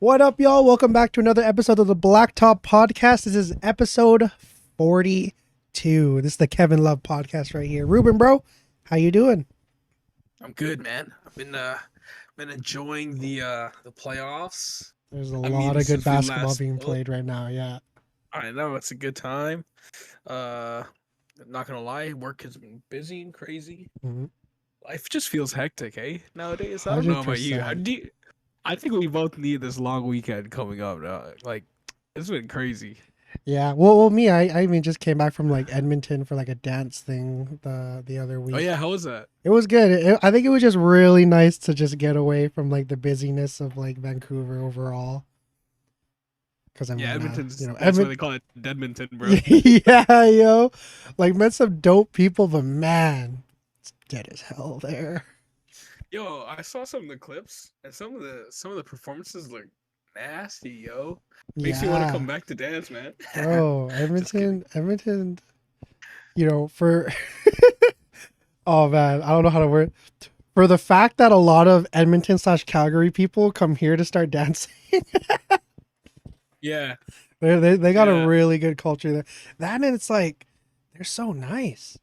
What up, y'all? Welcome back to another episode of the Blacktop Podcast. This is episode 42. This is the Kevin Love podcast right here. Ruben, bro, how you doing? I'm good, man. I've been enjoying the playoffs. There's a I mean, lot of good since we basketball last being spoke, played right now. Yeah. I know it's a good time. Uh, not gonna lie, work has been busy and crazy. Mhm. Life just feels hectic, hey, nowadays. I don't know about you. How 100%. do you, I think we both need this long weekend coming up. Like, it's been crazy. Yeah. Well, me, I even just came back from like Edmonton for like a dance thing the other Oh yeah, week. how was that? It was good. I think it was just really nice to just get away from like the busyness of like Vancouver overall. Because I Yeah, mean, Edmonton's. That's why Edmonton. they call it Edmonton, bro. Yeah, yo, like met some dope people, but man, it's dead as hell there. Yo, I saw some of the clips and some of the performances look nasty, yo. Makes me want to come Yeah, back to dance, man. bro, Just kidding. Edmonton. For oh man, I don't know how to word for the fact that a lot of Edmonton slash Calgary people come here to start dancing. Yeah, They got a yeah, really good culture there. That and it's like they're so nice,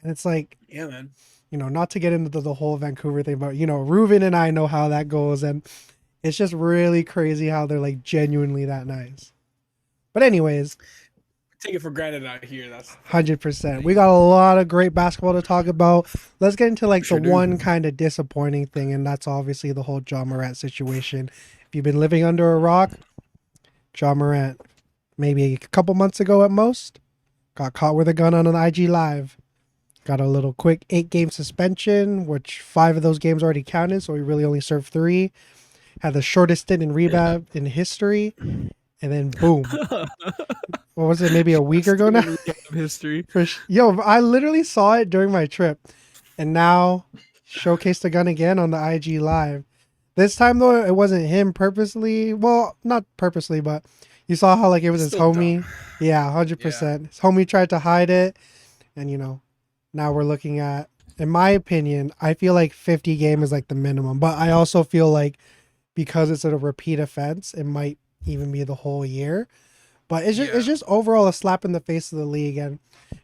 and it's like yeah, man. not to get into the whole Vancouver thing, but Ruben and I know how that goes, and it's just really crazy how they're like genuinely that nice. But anyways, Take it for granted out here. That's the thing. 100%. We got a lot of great basketball to talk about. Let's get into We like the sure do. one kind of disappointing thing, and that's obviously the whole John Morant situation. If you've been living under a rock, John Morant, maybe a couple months ago at most, got caught with a gun on an IG Live. Got a little quick 8 game suspension, which 5 of those games already counted, so he really only served 3. Had the shortest stint in Yeah. rehab in history, and then boom. What was it? Maybe a week ago Stint now. in rehab history. Yo, I literally saw it during my trip, and now showcased the gun again on the IG Live. This time though, it wasn't him purposely. Well, not purposely, but you saw how like it was It's his still dumb. homie. Yeah, hundred Yeah. percent. His homie tried to hide it, and now we're looking at. In my opinion, I feel like 50 game is like the minimum, but I also feel like because it's a repeat offense, it might even be the whole year. But it's Yeah. just overall a slap in the face of the league. And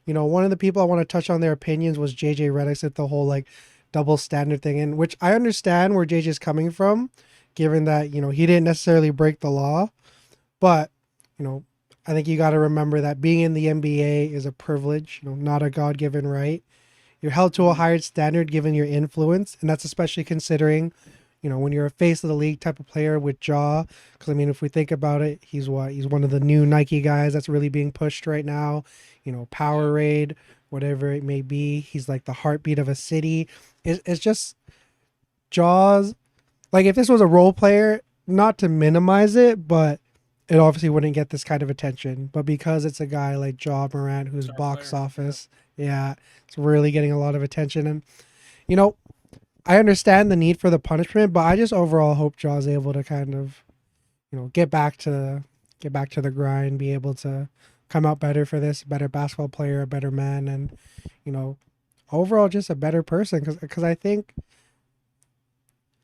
one of the people I want to touch on their opinions was JJ Redick at the whole like double standard thing, in which I understand where JJ's coming from, given that he didn't necessarily break the law, but you know I think you got to remember that being in the NBA is a privilege, not a God given right. You're held to a Mhm. higher standard given your influence, and that's especially considering when you're a face of the league type of player with Jaw. Because I mean, if we think about it, he's one of the new Nike guys that's really being pushed right now. Yeah. Powerade, whatever it may be. He's like the heartbeat of a city. It's just Jaws. Like if this was a role player, not to minimize it, but it obviously wouldn't get this kind of attention. But because it's a guy like Jaw Morant, who's Star box player. Yeah. office, yeah, it's really getting a lot of attention. And you know, I understand the need for the punishment, but I just overall hope Jaw's able to kind of, get back to the grind, be able to come out better for this, better basketball player, a better man, and you know, overall just a better person. Because I think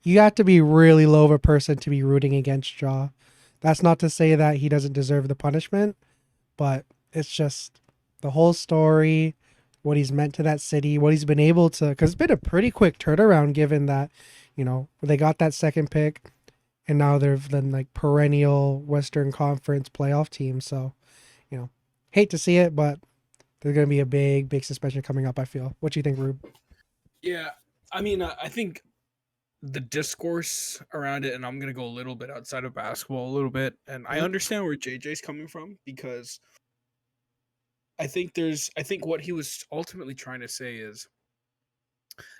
you have to be really low of a person to be rooting against Jaw. That's not to say that he doesn't deserve the punishment, but it's just the whole story, what he's meant to that city, what he's been able to. Because it's been a pretty quick turnaround, given that they got that second pick, and now they're then like perennial Western Conference playoff team. So you know, hate to see it, but there's gonna be a big, big suspension coming up. I feel. What do you think, Rube? Yeah. I mean, I think the discourse around it, and I'm gonna go a little bit outside of basketball, a little bit, and I Mhm. understand where JJ's coming from because I think what he was ultimately trying to say is,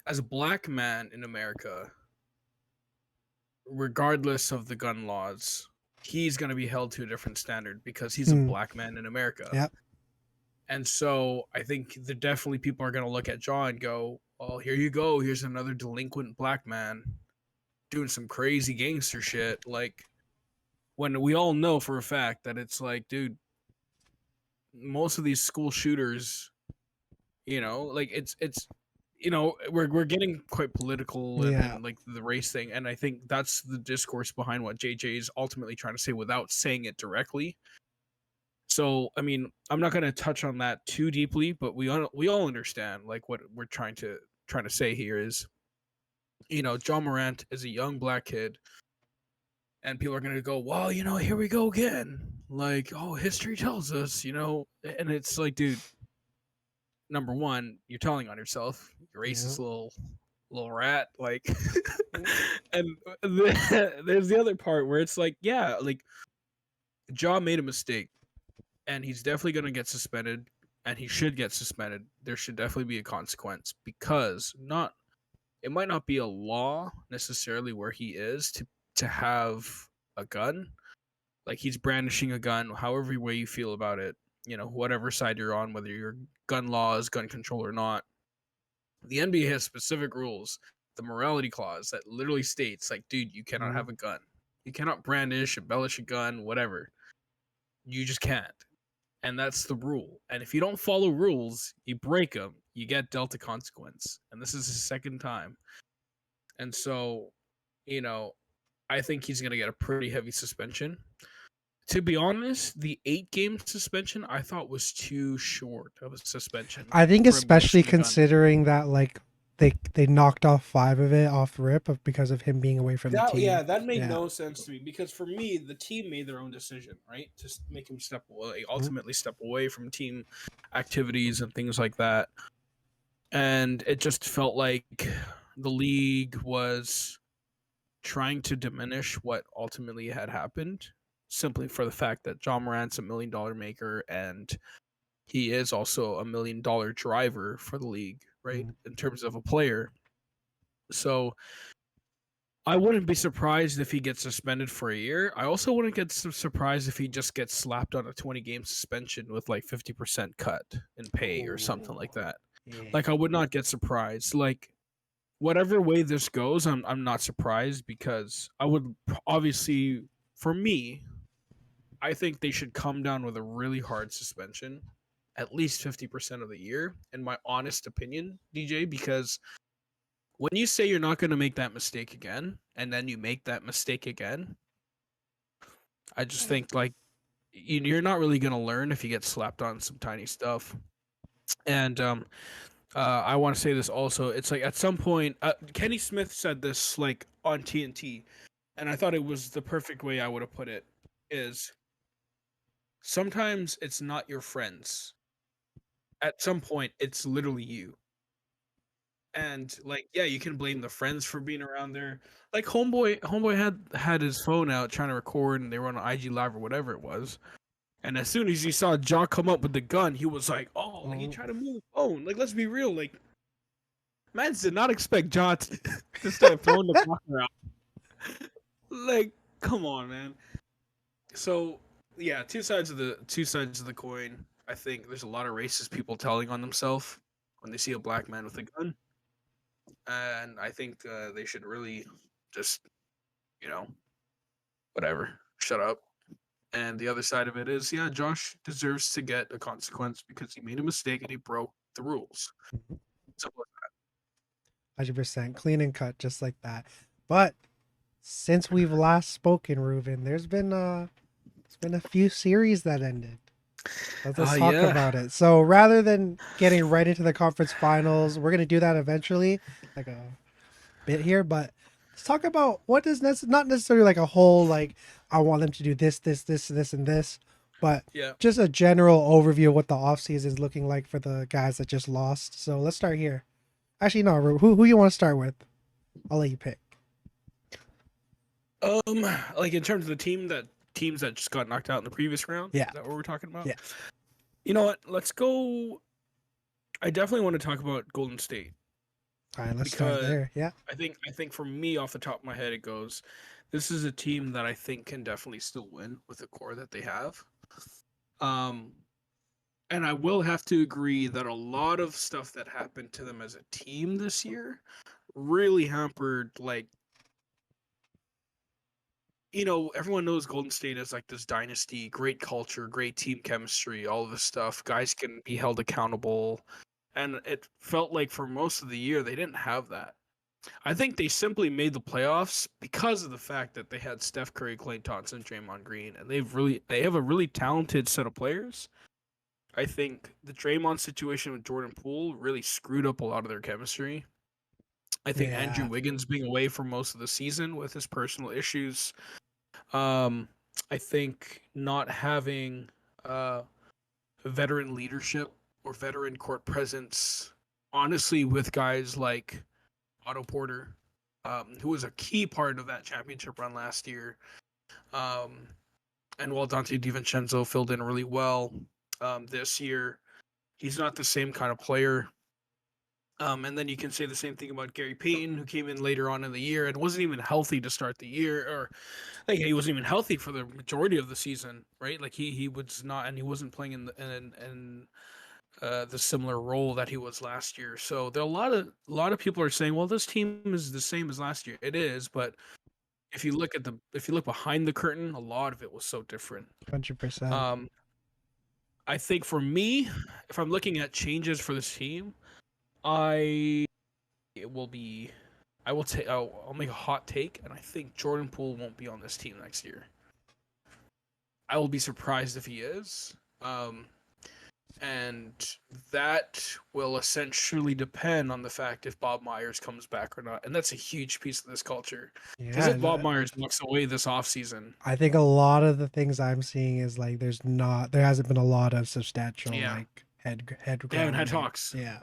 as a black man in America, regardless of the gun laws, he's going to be held to a different standard because he's a Hmm. black man in America. Yeah. And so I think that definitely people are going to look at Jaw and go, "Well, here you go. Here's another delinquent black man doing some crazy gangster shit." Like, when we all know for a fact that it's like, dude, most of these school shooters, like it's we're getting quite political Yeah. and like the race thing, and I think that's the discourse behind what JJ is ultimately trying to say without saying it directly. So, I mean, I'm not going to touch on that too deeply, but we all understand like what we're trying to say here is, John Morant is a young black kid, and people are going to go, well, here we go again. Like, oh, history tells us, and it's like, dude, number one, you're telling on yourself, you Yeah. racist little rat. Like, Mm. and there's the other part where it's like, yeah, like Ja made a mistake, and he's definitely going to get suspended, and he should get suspended. There should definitely be a consequence because not it might not be a law necessarily where he is to have a gun. Like he's brandishing a gun, however way you feel about it, whatever side you're on, whether you're gun laws, gun control or not. The NBA has specific rules, the morality clause that literally states like, dude, you cannot Mm. have a gun. You cannot brandish, embellish a gun, whatever. You just can't. And that's the rule. And if you don't follow rules, you break them, you get dealt a consequence. And this is his second time. And so, you know, I think he's going to get a pretty heavy suspension. To be honest, the 8-game suspension I thought was too short of a suspension I think for especially embellishing a gun. considering that like they knocked off 5 of it off rip because of him being away from the team. That made Yeah. no sense to me because for me, the team made their own decision, right? To make him step away, Mhm. ultimately step away from team activities and things like that. And it just felt like the league was trying to diminish what ultimately had happened simply for the fact that John Morant's $1 million maker and he is also $1 million driver for the league, right? Mhm. In terms of a player. So I wouldn't be surprised if he gets suspended for a year. I also wouldn't get surprised if he just gets slapped on a 20-game suspension with like 50% cut in pay or something like Oh, that. yeah. Like I would not get surprised. Like whatever way this goes, I'm not surprised because I would obviously for me, I think they should come down with a really hard suspension, at least 50% of the year, in my honest opinion, DJ, because when you say you're not going to make that mistake again and then you make that mistake again, I just think like you're not really going to learn if you get slapped on some tiny stuff. And I want to say this also. It's like at some point, Kenny Smith said this like on TNT, and I thought it was the perfect way I would have put it. Is sometimes it's not your friends. At some point, it's literally you. And like, yeah, you can blame the friends for being around there. Like homeboy had his phone out trying to record, and they were on IG Live or whatever it was. And as soon as he saw Jaw come up with the gun, he was like, "Oh, like he Oh, tried to move the phone." Like, let's be real. Like, man did not expect Jaw to start throwing the blocker out. Like, come on, man. So, yeah, two sides of the coin. I think there's a lot of racist people telling on themselves when they see a black man with a gun, and I think they should really just, you know, whatever, shut up. And the other side of it is, yeah, Josh deserves to get a consequence because he made a mistake and he broke the rules. Simple. 100% clean and cut just like that. But since we've last spoken, Ruben, there's been a few series that ended. Let's talk Yeah. about it. So rather than getting right into the conference finals, we're gonna do that eventually, like a bit here. But let's talk about what is not necessarily like a whole like I want them to do this, and this, but Yeah. just a general overview of what the offseason is looking like for the guys that just lost. So let's start here. Actually, no, who you want to start with? I'll let you pick. Like in terms of the teams that just got knocked out in the previous round. Yeah, Is that what we're talking about? yeah. You know what? Let's go. I definitely want to talk about Golden State All right, let's start because there. Yeah. I think for me off the top of my head it goes, this is a team that I think can definitely still win with the core that they have. Um, and I will have to agree that a lot of stuff that happened to them as a team this year really hampered like everyone knows Golden State is like this dynasty, great culture, great team chemistry, all of this stuff. Guys can be held accountable and it felt like for most of the year they didn't have that. I think they simply made the playoffs because of the fact that they had Steph Curry, Klay Thompson, Draymond Green, and they have a really talented set of players. I think the Draymond situation with Jordan Poole really screwed up a lot of their chemistry. I think Andrew Yeah. Wiggins being away for most of the season with his personal issues. Um, I think not having uh, veteran leadership or veteran court presence, honestly, with guys like Otto Porter, who was a key part of that championship run last year. Um, and while Dante DiVincenzo filled in really well this year, he's not the same kind of player. And then you can say the same thing about Gary Payton, who came in later on in the year and wasn't even healthy to start the year, or like he wasn't even healthy for the majority of the season, right? Like he was not, and he wasn't playing in the similar role that he was last year. So there are a lot of people are saying, well, this team is the same as last year. It is, but if you look behind the curtain, a lot of it was so different. 100%. Um, I think for me, if I'm looking at changes for this team, I it will be I will take I'll make a hot take, and I think Jordan Poole won't be on this team next year. I will be surprised if he is. And that will essentially depend on the fact if Bob Myers comes back or not. And that's a huge piece of this culture. Because Yeah. if Bob Myers walks away this offseason, I think a lot of the things I'm seeing is like there hasn't been a lot of substantial yeah, like head they haven't had grabbing. talks. Yeah.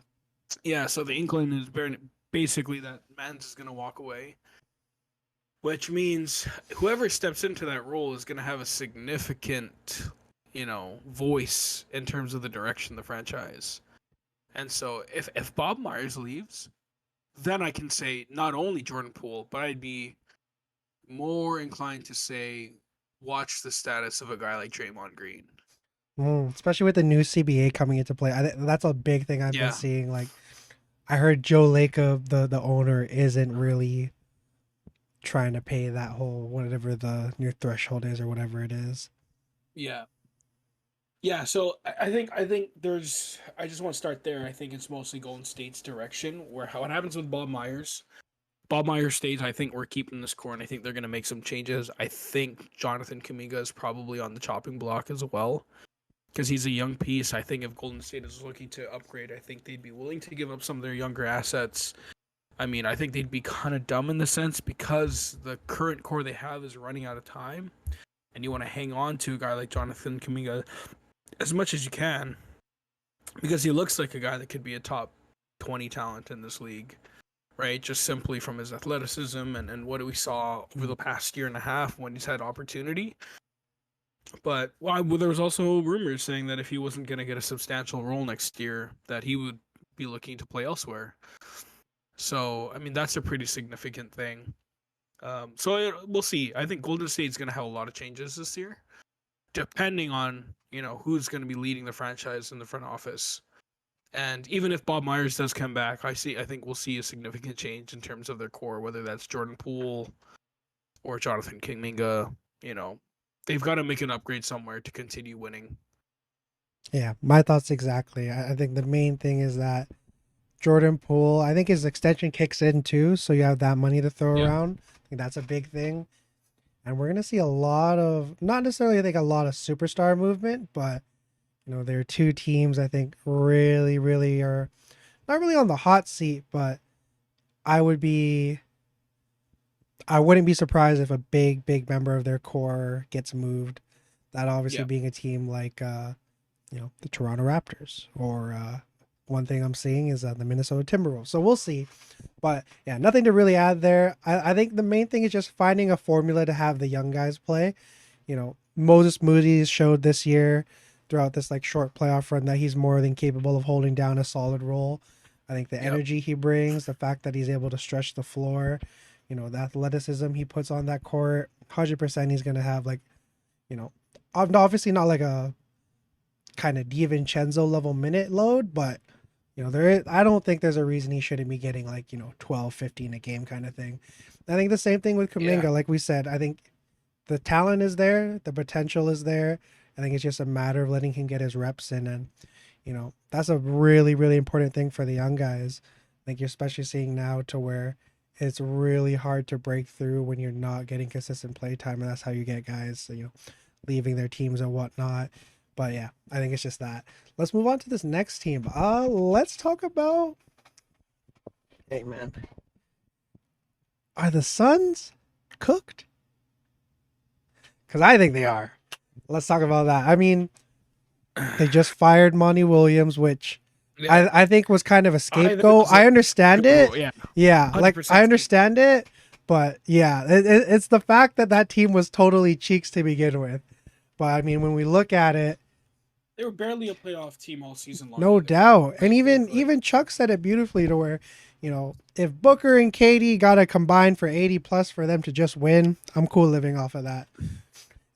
Yeah, so the inkling is basically that Mans is going to walk away, which means whoever steps into that role is going to have a significant, voice in terms of the direction of the franchise. And so if Bob Myers leaves, then I can say not only Jordan Poole, but I'd be more inclined to say watch the status of a guy like Draymond Green. Especially with the new CBA coming into play. That's a big thing I've been Yeah. seeing. Like I heard Joe Lacob, the owner, isn't really trying to pay that whole whatever the new threshold is or whatever it is. Yeah. Yeah, so I think there's I just want to start there. I think it's mostly Golden State's direction where what happens with Bob Myers. Bob Myers stays, I think we're keeping this core and I think they're gonna make some changes. I think Jonathan Kaminga is probably on the chopping block as well. Because he's a young piece. I think if Golden State is looking to upgrade, I think they'd be willing to give up some of their younger assets. I mean, I think they'd be kind of dumb in the sense because the current core they have is running out of time, and you want to hang on to a guy like Jonathan Kaminga as much as you can because he looks like a guy that could be a top 20 talent in this league, right? Just simply from his athleticism and what we saw over the past year and a half when he's had opportunity. But there was also rumors saying that if he wasn't going to get a substantial role next year, that he would be looking to play elsewhere. So, I mean, that's a pretty significant thing. We'll see. I think Golden State's going to have a lot of changes this year, depending on who's going to be leading the franchise in the front office. And even if Bob Myers does come back, I think we'll see a significant change in terms of their core, whether that's Jordan Poole or Jonathan Kuminga. They've got to make an upgrade somewhere to continue winning. Yeah, my thoughts exactly. I think the main thing is that Jordan Poole, I think his extension kicks in too, so you have that money to throw Yeah. around. I think that's a big thing. And we're gonna see a lot of not necessarily I think a lot of superstar movement, but there are two teams I think really, really are not really on the hot seat, but I would be I wouldn't be surprised if a big, big member of their core gets moved. That obviously Yeah. being a team like the Toronto Raptors or one thing I'm seeing is the Minnesota Timberwolves. So we'll see. But yeah, nothing to really add there. I think the main thing is just finding a formula to have the young guys play. Moses Moody showed this year throughout this like short playoff run that he's more than capable of holding down a solid role. I think the Yep. energy he brings, the fact that he's able to stretch the floor, the athleticism he puts on that court, 100% he's going to have like, obviously not like a kind of DiVincenzo level minute load, but I don't think there's a reason he shouldn't be getting like 12 15 a game kind of thing. I think the same thing with Kuminga. Yeah. Like we said, I think the talent is there, the potential is there. I think it's just a matter of letting him get his reps in, and That's a really, really important thing for the young guys. I think you're especially seeing now to where it's really hard to break through when you're not getting consistent play time, and that's how you get guys, leaving their teams and whatnot. But yeah, I think it's just that. Let's move on to this next team. Let's talk about. Hey man, are the Suns cooked? Because I think they are. Let's talk about that. I mean, they just fired Monty Williams, which Yeah, I think was kind of a I think it scapegoat. was I a understand it. scapegoat, yeah, Yeah, like 100% I understand it, but yeah, it's the fact that that team was totally cheeks to begin with. But I mean, when we look at it, They were barely a playoff team all season long. no either. doubt, and even Like, even Chuck said it beautifully to where, if Booker and Katie got to combine for 80 plus for them to just win, I'm cool living off of that.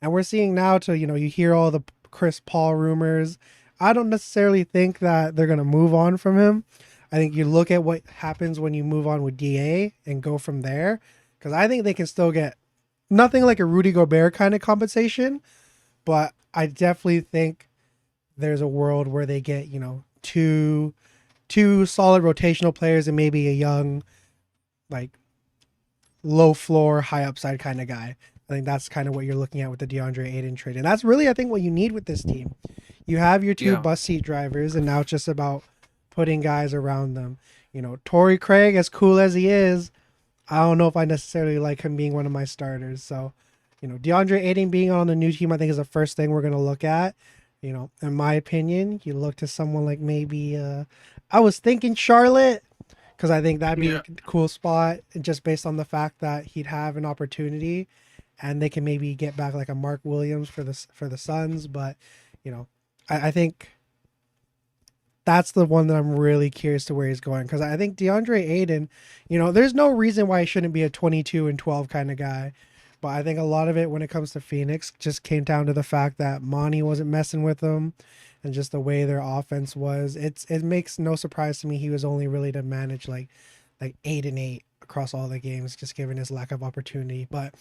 And we're seeing now to, you hear all the Chris Paul rumors. I don't necessarily think that they're going to move on from him. I think you look at what happens when you move on with DA and go from there. Because I think they can still get nothing like a Rudy Gobert kind of compensation. But I definitely think there's a world where they get, two solid rotational players and maybe a young, like, low floor, high upside kind of guy. I think that's kind of what you're looking at with the DeAndre Ayton trade. And that's really, I think, what you need with this team. You have your two Yeah. bus seat drivers, and now it's just about putting guys around them. Torrey Craig, as cool as he is, I don't know if I necessarily like him being one of my starters. So, DeAndre Ayton being on the new team, I think is the first thing we're going to look at. In my opinion, you look to someone like maybe, I was thinking Charlotte, because I think that'd be Yeah. a cool spot, just based on the fact that he'd have an opportunity, and they can maybe get back like a Mark Williams for the Suns. But I think that's the one that I'm really curious to where he's going, because I think DeAndre Ayton, there's no reason why he shouldn't be a 22 and 12 kind of guy. But I think a lot of it when it comes to Phoenix just came down to the fact that Monty wasn't messing with them, and just the way their offense was. It makes no surprise to me he was only really to manage like 8-8 across all the games, just given his lack of opportunity. But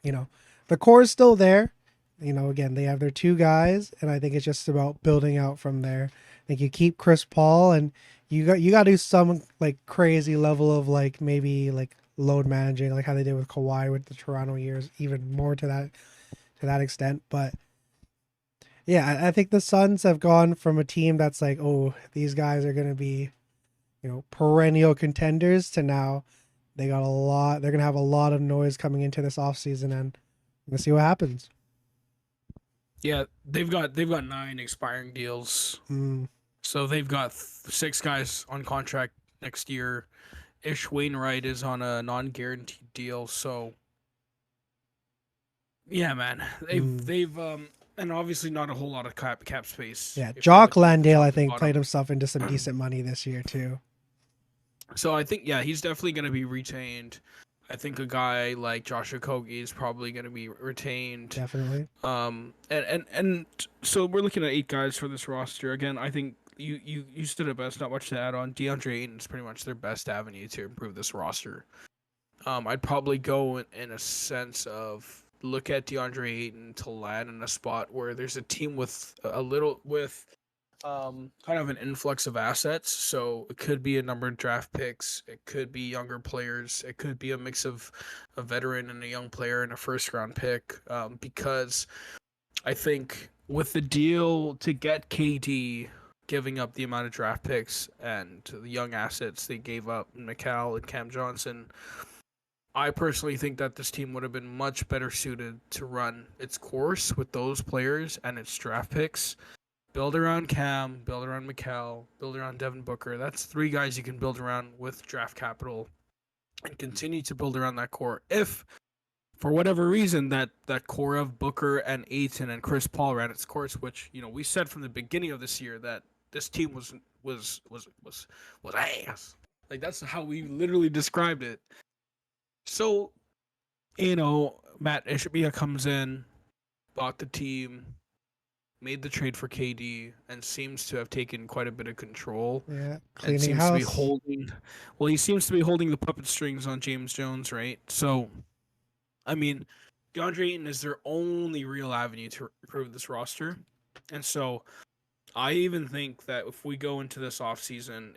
you know, the core is still there. Again, they have their two guys, and I think it's just about building out from there. I think you keep Chris Paul, and you got to do some like crazy level of like maybe like load managing, like how they did with Kawhi with the Toronto years, even more to that extent. But yeah, I think the Suns have gone from a team that's like, oh, these guys are gonna be, perennial contenders, to now they got a lot. They're gonna have a lot of noise coming into this offseason, and we'll see what happens. Yeah, they've got 9 expiring deals. Mm, So they've got 6 guys on contract next year. Ish Wainwright is on a non-guaranteed deal. So yeah, man, they've and obviously not a whole lot of cap space. yeah, if you're Jock looking at the Landale, top I to think, bottom. played himself into some decent money this year too. So I think he's definitely going to be retained. I think a guy like Josh Okogie is probably going to be retained. Definitely. And so we're looking at 8 guys for this roster. Again, I think you stood it best. Not much to add on. DeAndre Ayton is pretty much their best avenue to improve this roster. I'd probably go in a sense of look at DeAndre Ayton to land in a spot where there's a team with kind of an influx of assets. So it could be a number of draft picks, it could be younger players, it could be a mix of a veteran and a young player and a first round pick. Because I think with the deal to get KD, giving up the amount of draft picks and the young assets they gave up, McCall and Cam Johnson, I personally think that this team would have been much better suited to run its course with those players and its draft picks. Build around Cam, build around McCall, build around Devin Booker. That's 3 guys you can build around with draft capital and continue to build around that core. If for whatever reason that core of Booker and Ayton and Chris Paul ran its course, which we said from the beginning of this year that this team was ass. Like that's how we literally described it. So Matt Ishbia comes in, bought the team, made the trade for KD, and seems to have taken quite a bit of control. Yeah, And cleaning seems to be house. he seems to be holding the puppet strings on James Jones, right? So, I mean, DeAndre Ayton is their only real avenue to improve this roster. And so, I even think that if we go into this offseason,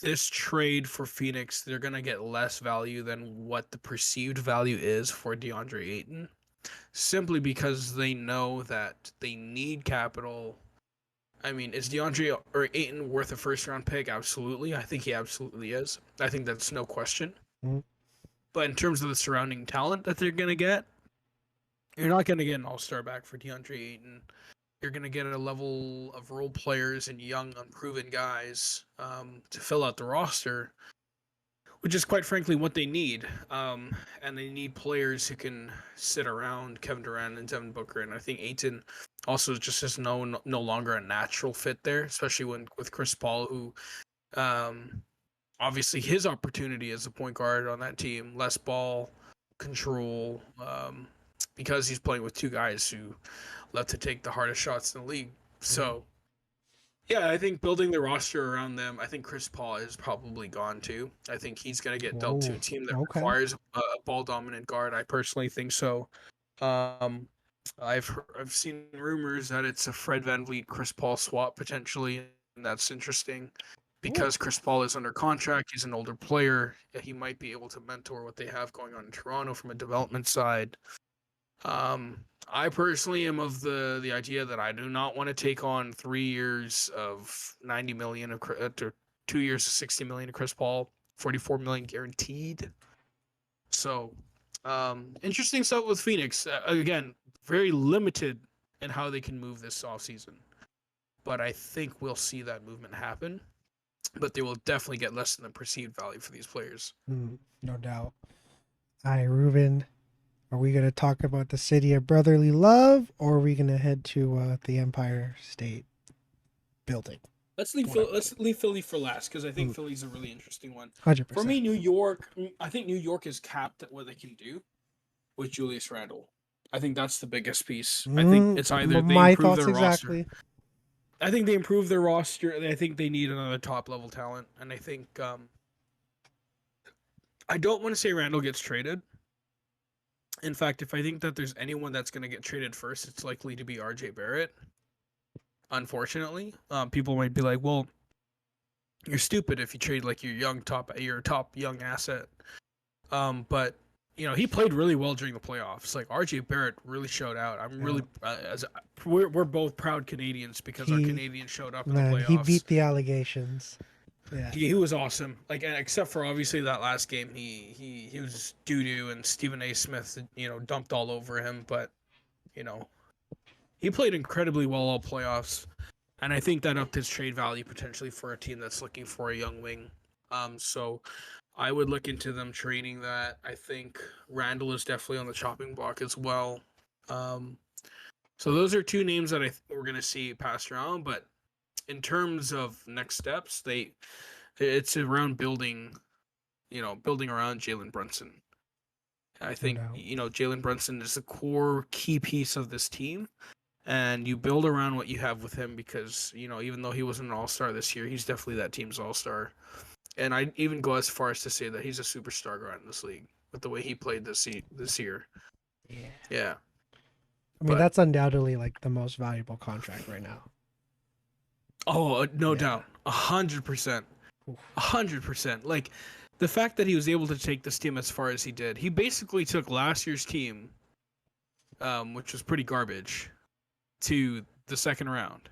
this trade for Phoenix, they're gonna get less value than what the perceived value is for DeAndre Ayton, simply because they know that they need capital. I mean, is DeAndre or Ayton worth a first round pick? Absolutely. I think he absolutely is. I think that's no question. Mhm. But in terms of the surrounding talent that they're gonna get, you're not gonna get an all-star back for DeAndre Ayton. You're going to get a level of role players and young, unproven guys to fill out the roster, which is quite frankly what they need. And they need players who can sit around Kevin Durant and Devin Booker. And I think Ayton also just is no longer a natural fit there, especially with Chris Paul, who obviously his opportunity as a point guard on that team, less ball control, because he's playing with two guys who love to take the hardest shots in the league. So, yeah, I think building the roster around them, I think Chris Paul is probably gone too. I think he's going to get dealt to a team that Okay. requires a ball dominant guard. I personally think so. I've seen rumors that it's a Fred VanVleet Chris Paul swap potentially, and that's interesting because Chris Paul is under contract. He's an older player. He might be able to mentor what they have going on in Toronto from a development side. I personally am of the idea that I do not want to take on 3 years of 90 million of 2 years of 60 million of Chris Paul, 44 million guaranteed. So, interesting stuff with Phoenix. Again, very limited in how they can move this offseason. But I think we'll see that movement happen. But they will definitely get less than the perceived value for these players. No doubt. All right, Ruben. Are we going to talk about the city of brotherly love, or are we going to head to the Empire State Building? Let's leave Philly for last because I think Philly's a really interesting one. 100%. For me, New York. I think New York is capped at what they can do with Julius Randle. I think that's the biggest piece. I think it's either they improve their roster. I think they improve their roster. I think they need another top level talent, and I think I don't want to say Randle gets traded. In fact, if I think that there's anyone that's going to get traded first, it's likely to be RJ Barrett. Unfortunately, people might be like, "Well, you're stupid if you trade like your top young asset." But you know, he played really well during the playoffs. Like RJ Barrett really showed out. I'm really we're both proud Canadians because our Canadians showed up in the playoffs. He beat the allegations. Yeah, he was awesome. Like, except for obviously that last game, he was doo-doo, and Stephen A. Smith, dumped all over him. But, he played incredibly well all playoffs, and I think that upped his trade value potentially for a team that's looking for a young wing. So I would look into them trading that. I think Randle is definitely on the chopping block as well. So those are two names that we're gonna see passed around, but in terms of next steps, it's around building around Jalen Brunson. I think, Jalen Brunson is the core key piece of this team, and you build around what you have with him because, even though he wasn't an all-star this year, he's definitely that team's all-star. And I'd even go as far as to say that he's a superstar guard in this league with the way he played this year. Yeah. I mean, that's undoubtedly like the most valuable contract right now. Oh, no doubt. 100%. 100%. Like, the fact that he was able to take this team as far as he did, he basically took last year's team, which was pretty garbage, to the second round.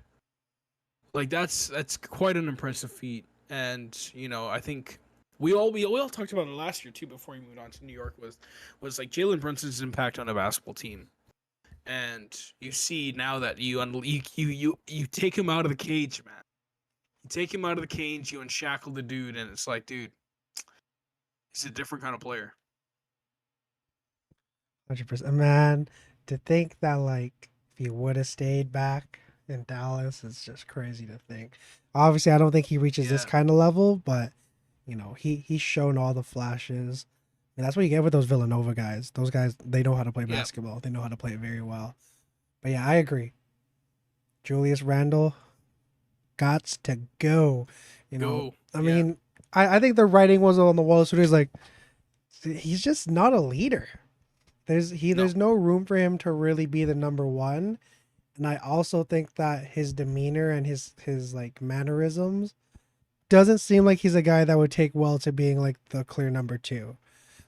Like, that's quite an impressive feat. And, I think we all talked about it last year, too, before we moved on to New York, was like Jalen Brunson's impact on a basketball team. And you see now that you take him out of the cage, man. You take him out of the cage, you unshackle the dude, and it's like, dude, he's a different kind of player. 100%. Man, to think that, like, if he would have stayed back in Dallas, it's just crazy to think. Obviously, I don't think he reaches this kind of level, but, he's shown all the flashes. And that's what you get with those Villanova guys. Those guys, they know how to play basketball. They know how to play it very well. But yeah, I agree. Julius Randle gots to go. I mean, I think the writing was on the wall. So he's like, he's just not a leader. There's no room for him to really be the number one. And I also think that his demeanor and his like mannerisms doesn't seem like he's a guy that would take well to being like the clear number two.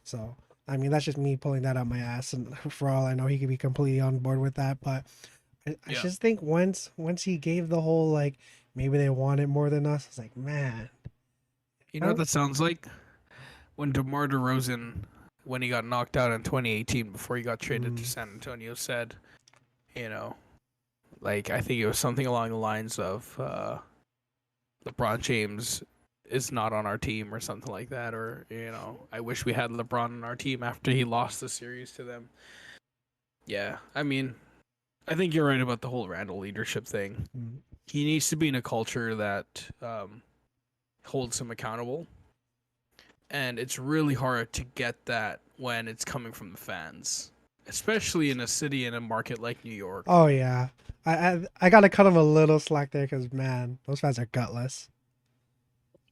So I mean that's just me pulling that out my ass, and for all I know, he could be completely on board with that. But I Yeah. just think once he gave the whole like maybe they want it more than us, it's like man, You know what that sounds like? When DeMar DeRozan, when he got knocked out in 2018 before he got traded to San Antonio, said, you know, like I think it was something along the lines of LeBron James is not on our team or something like that, or I wish we had LeBron on our team after he lost the series to them. Yeah, I mean, I think you're right about the whole Randall leadership thing. Mm. He needs to be in a culture that holds him accountable. And it's really hard to get that when it's coming from the fans, especially in a city and a market like New York. Oh yeah, I gotta cut him a little slack there because man, those fans are gutless.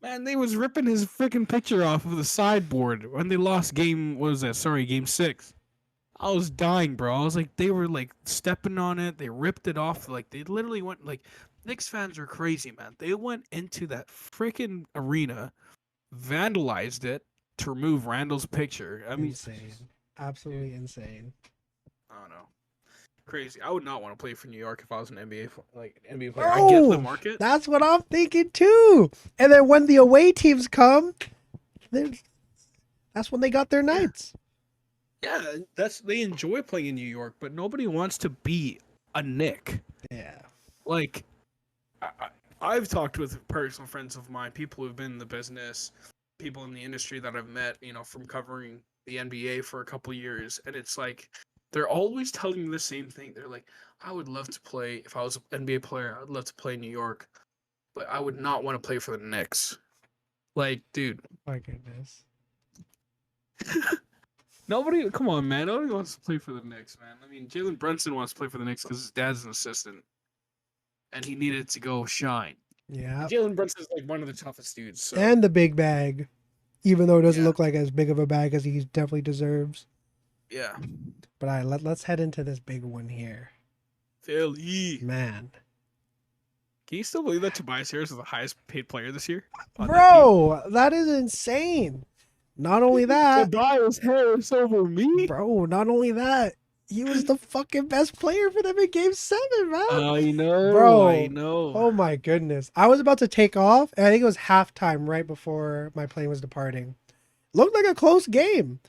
Man, they was ripping his freaking picture off of the sideboard when they lost game. What was that? Sorry, game 6. I was dying, bro. I was like, they were like stepping on it. They ripped it off. Like they literally went like Knicks fans are crazy, man. They went into that freaking arena, vandalized it to remove Randall's picture. I mean, Insane, absolutely insane. I don't know. Crazy. I would not want to play for New York if I was an NBA player. I get the market. That's what I'm thinking too. And then when the away teams come, that's when they got their nights. Yeah, they enjoy playing in New York, but nobody wants to be a Knick. Yeah. Like, I've talked with personal friends of mine, people who've been in the business, people in the industry that I've met, from covering the NBA for a couple years, and it's like they're always telling me the same thing. They're like, I would love to play if I was an NBA player. I'd love to play in New York, but I would not want to play for the Knicks. Like, dude, My goodness. nobody. Come on, man. Nobody wants to play for the Knicks, man. I mean, Jalen Brunson wants to play for the Knicks because his dad's an assistant, and he needed to go shine. Yeah. Jalen Brunson's like one of the toughest dudes. So. And the big bag, even though it doesn't Yeah. look like as big of a bag as he definitely deserves. Yeah. But let's head into this big one here. Philly. Man. Can you still believe that Tobias Harris is the highest paid player this year? on that Bro, that is insane. Not only team? that, Tobias Harris over me? bro, not only that, he was the fucking best player for them in game 7, man. I know. Bro, I know. Oh my goodness. I was about to take off, and I think it was halftime right before my plane was departing. Looked like a close game.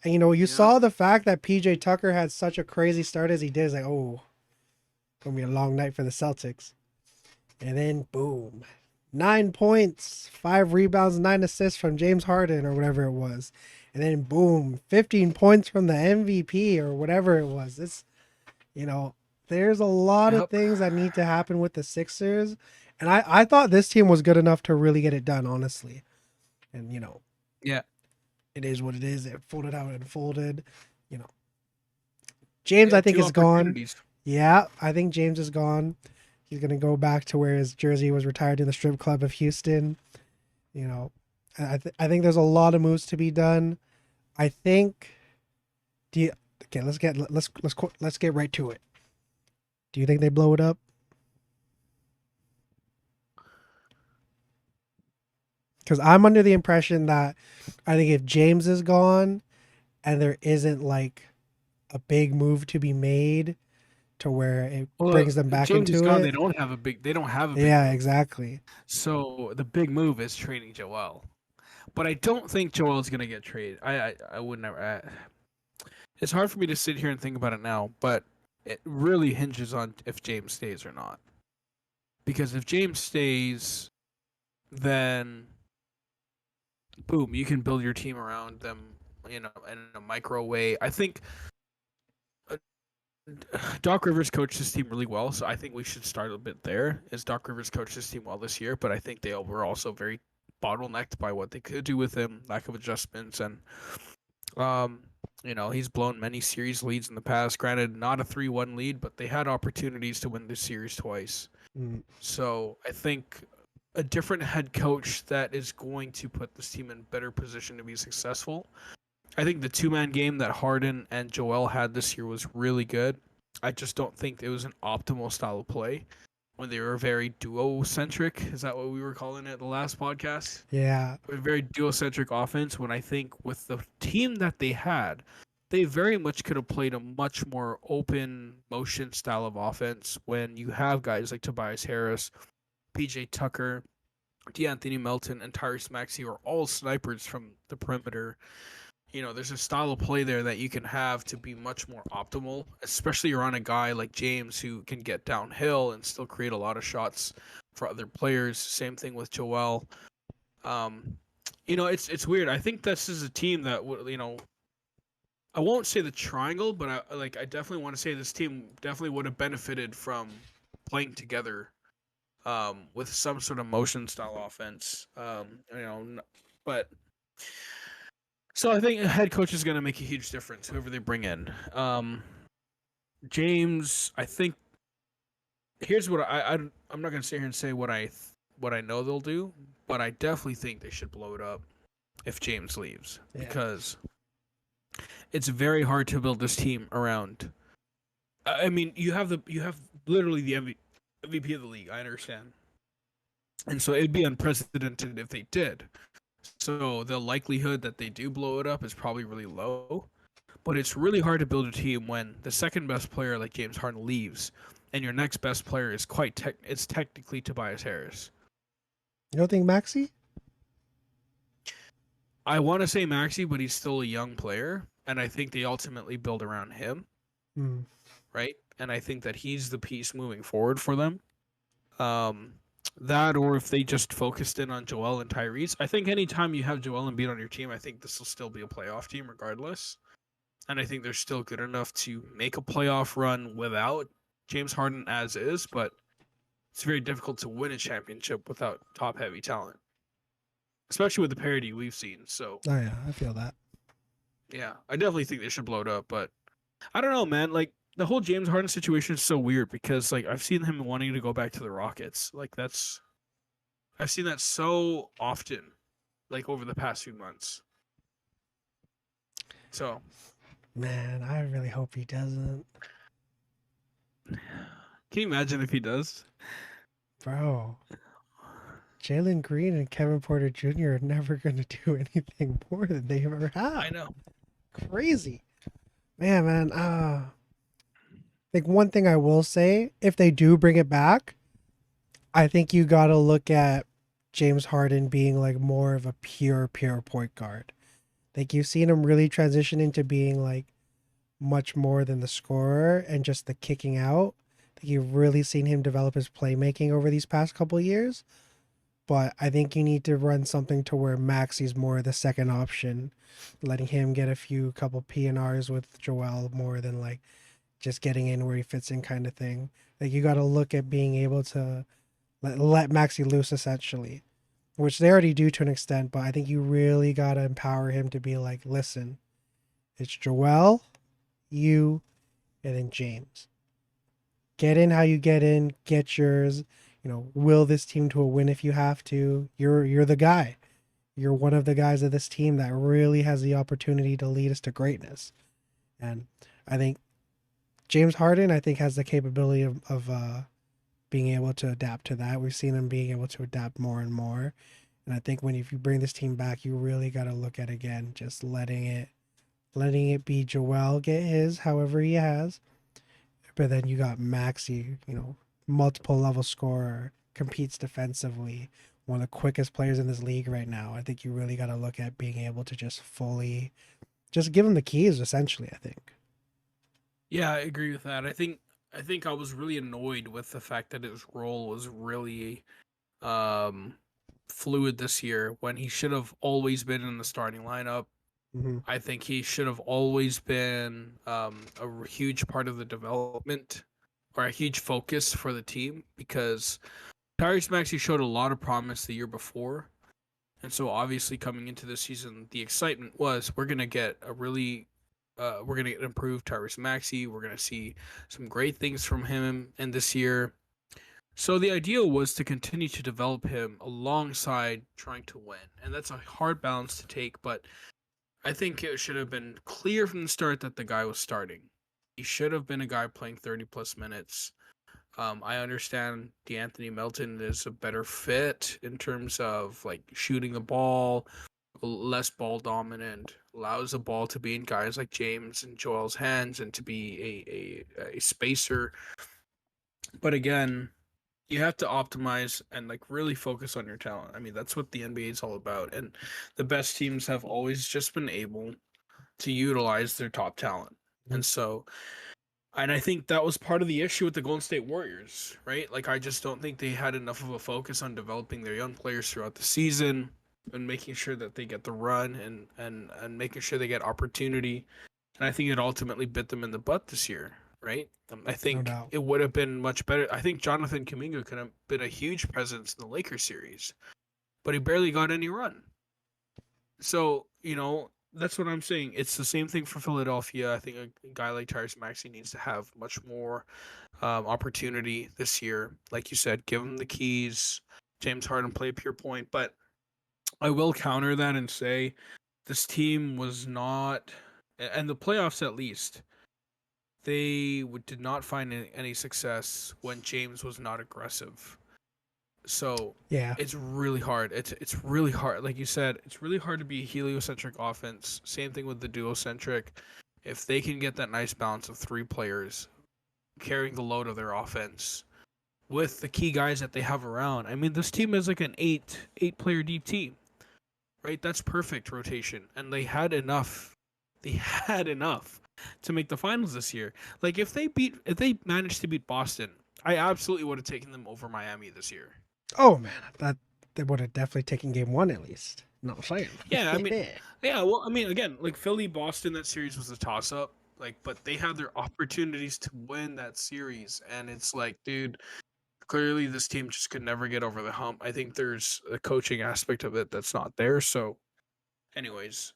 And you saw the fact that PJ Tucker had such a crazy start as he did. It's like, oh, gonna be a long night for the Celtics. And then boom. 9 points, 5 rebounds, 9 assists from James Harden or whatever it was. And then boom, 15 points from the MVP or whatever it was. It's there's a lot of things that need to happen with the Sixers. And I thought this team was good enough to really get it done, honestly. And Yeah. it is what it is. It folded out and folded. James, I think, is gone. Yeah, I think James is gone. He's gonna go back to where his jersey was retired in the strip club of Houston. I think there's a lot of moves to be done. I think. Okay, let's get right to it. Do you think they blow it up? Because I'm under the impression that I think if James is gone and there isn't like a big move to be made to where it brings them back James into is gone, it. They don't have a big Yeah, move. exactly. So the big move is trading Joel. But I don't think Joel's gonna get traded. I would never. It's hard for me to sit here and think about it now, but it really hinges on if James stays or not. Because if James stays, then boom, you can build your team around them, in a micro way. I think Doc Rivers coached his team really well, so I think we should start a bit there. Is Doc Rivers coached his team well this year, but I think they were also very bottlenecked by what they could do with him, lack of adjustments, and he's blown many series leads in the past. Granted, not a 3-1 lead, but they had opportunities to win this series twice. Mm. So I think a different head coach that is going to put this team in better position to be successful. I think the 2-man game that Harden and Joel had this year was really good. I just don't think it was an optimal style of play when they were very duo-centric. Is that what we were calling it the last podcast? Yeah. A very duo-centric offense when I think with the team that they had, they very much could have played a much more open motion style of offense when you have guys like Tobias Harris, PJ Tucker, DeAnthony Melton, and Tyrese Maxey are all snipers from the perimeter. There's a style of play there that you can have to be much more optimal, especially you're on a guy like James who can get downhill and still create a lot of shots for other players. Same thing with Joel. It's weird. I think this is a team that I won't say the triangle, but I definitely want to say this team definitely would have benefited from playing together, with some sort of motion style offense. But so I think a head coach is going to make a huge difference, whoever they bring in. James, I think. Here's what I'm not going to sit here and say what I know they'll do, but I definitely think they should blow it up if James leaves, Yeah. because it's very hard to build this team around. I mean, you have literally the MVP of the league. I understand, and so it'd be unprecedented if they did. So the likelihood that they do blow it up is probably really low. But it's really hard to build a team when the second best player like James Harden leaves, and your next best player is it's technically Tobias Harris. You don't think Maxi? I want to say Maxey, but he's still a young player, and I think they ultimately build around him, Hmm. right? And I think that he's the piece moving forward for them. That, or if they just focused in on Joel and Tyrese. I think anytime you have Joel Embiid on your team, I think this will still be a playoff team regardless. And I think they're still good enough to make a playoff run without James Harden as is, but it's very difficult to win a championship without top-heavy talent, especially with the parity we've seen. So, Oh yeah, I feel that. yeah, I definitely think they should blow it up, but I don't know, man. Like, the whole James Harden situation is so weird because, like, I've seen him wanting to go back to the Rockets. Like, I've seen that so often, like, over the past few months. So, Man, I really hope he doesn't. can you imagine if he does? Bro. Jalen Green and Kevin Porter Jr. are never going to do anything more than they ever have. I know. Crazy. Man. Like, one thing I will say, if they do bring it back, I think you got to look at James Harden being like more of a pure point guard. Like, you've seen him really transition into being like much more than the scorer and just the kicking out. I think you've really seen him develop his playmaking over these past couple of years. But I think you need to run something to where Maxi's more the second option, letting him get a couple P&Rs with Joel more than like just getting in where he fits in kind of thing. Like, you got to look at being able to let Maxi loose essentially, which they already do to an extent. But I think you really got to empower him to be like, listen, it's Joel, you, and then James. Get in how you get in, get yours. Will this team to a win if you have to. You're the guy. You're one of the guys of this team that really has the opportunity to lead us to greatness. And I think James Harden, has the capability of being able to adapt to that. We've seen him being able to adapt more and more. And I think if you bring this team back, you really got to look at, again, just letting it be Joel get his however he has. But then you got Maxi, multiple level scorer, competes defensively, one of the quickest players in this league right now. I think you really got to look at being able to just give him the keys, essentially, I think. Yeah, I agree with that. I think I was really annoyed with the fact that his role was really fluid this year when he should have always been in the starting lineup. Mm-hmm. I think he should have always been a huge part of the development or a huge focus for the team, because Tyrese Maxey showed a lot of promise the year before. And so obviously coming into this season, the excitement was we're going to get we're going to get improved Tyrese Maxey. We're going to see some great things from him in this year. So the idea was to continue to develop him alongside trying to win. And that's a hard balance to take, but I think it should have been clear from the start that the guy was starting. He should have been a guy playing 30 plus minutes. I understand DeAnthony Melton is a better fit in terms of like shooting the ball, less ball dominant, allows the ball to be in guys like James and Joel's hands and to be a spacer. But again, you have to optimize and like really focus on your talent. I mean, that's what the NBA is all about. And the best teams have always just been able to utilize their top talent. And so, and I think that was part of the issue with the Golden State Warriors, right? Like, I just don't think they had enough of a focus on developing their young players throughout the season and making sure that they get the run and making sure they get opportunity. And I think it ultimately bit them in the butt this year, right? I think doubt. it would have been much better. I think Jonathan Kuminga could have been a huge presence in the Lakers series, but he barely got any run. So, that's what I'm saying. It's the same thing for Philadelphia. I think a guy like Tyrese Maxey needs to have much more opportunity this year. Like you said, give him the keys. James Harden play pure point. But I will counter that and say this team was not, and the playoffs at least, they did not find any success when James was not aggressive. So Yeah. it's really hard. It's really hard. Like you said, it's really hard to be a heliocentric offense. Same thing with the duocentric. If they can get that nice balance of three players carrying the load of their offense with the key guys that they have around. I mean, this team is like an eight player deep team, right? That's perfect rotation, and they had enough. They had enough to make the finals this year. Like if they managed to beat Boston, I absolutely would have taken them over Miami this year. Oh man, that they would have definitely taken game one at least. Not saying. Yeah, I mean, yeah. Well, I mean, again, like Philly Boston, that series was a toss up. Like, but they had their opportunities to win that series, and it's like, dude, clearly this team just could never get over the hump. I think there's a coaching aspect of it that's not there. So, anyways,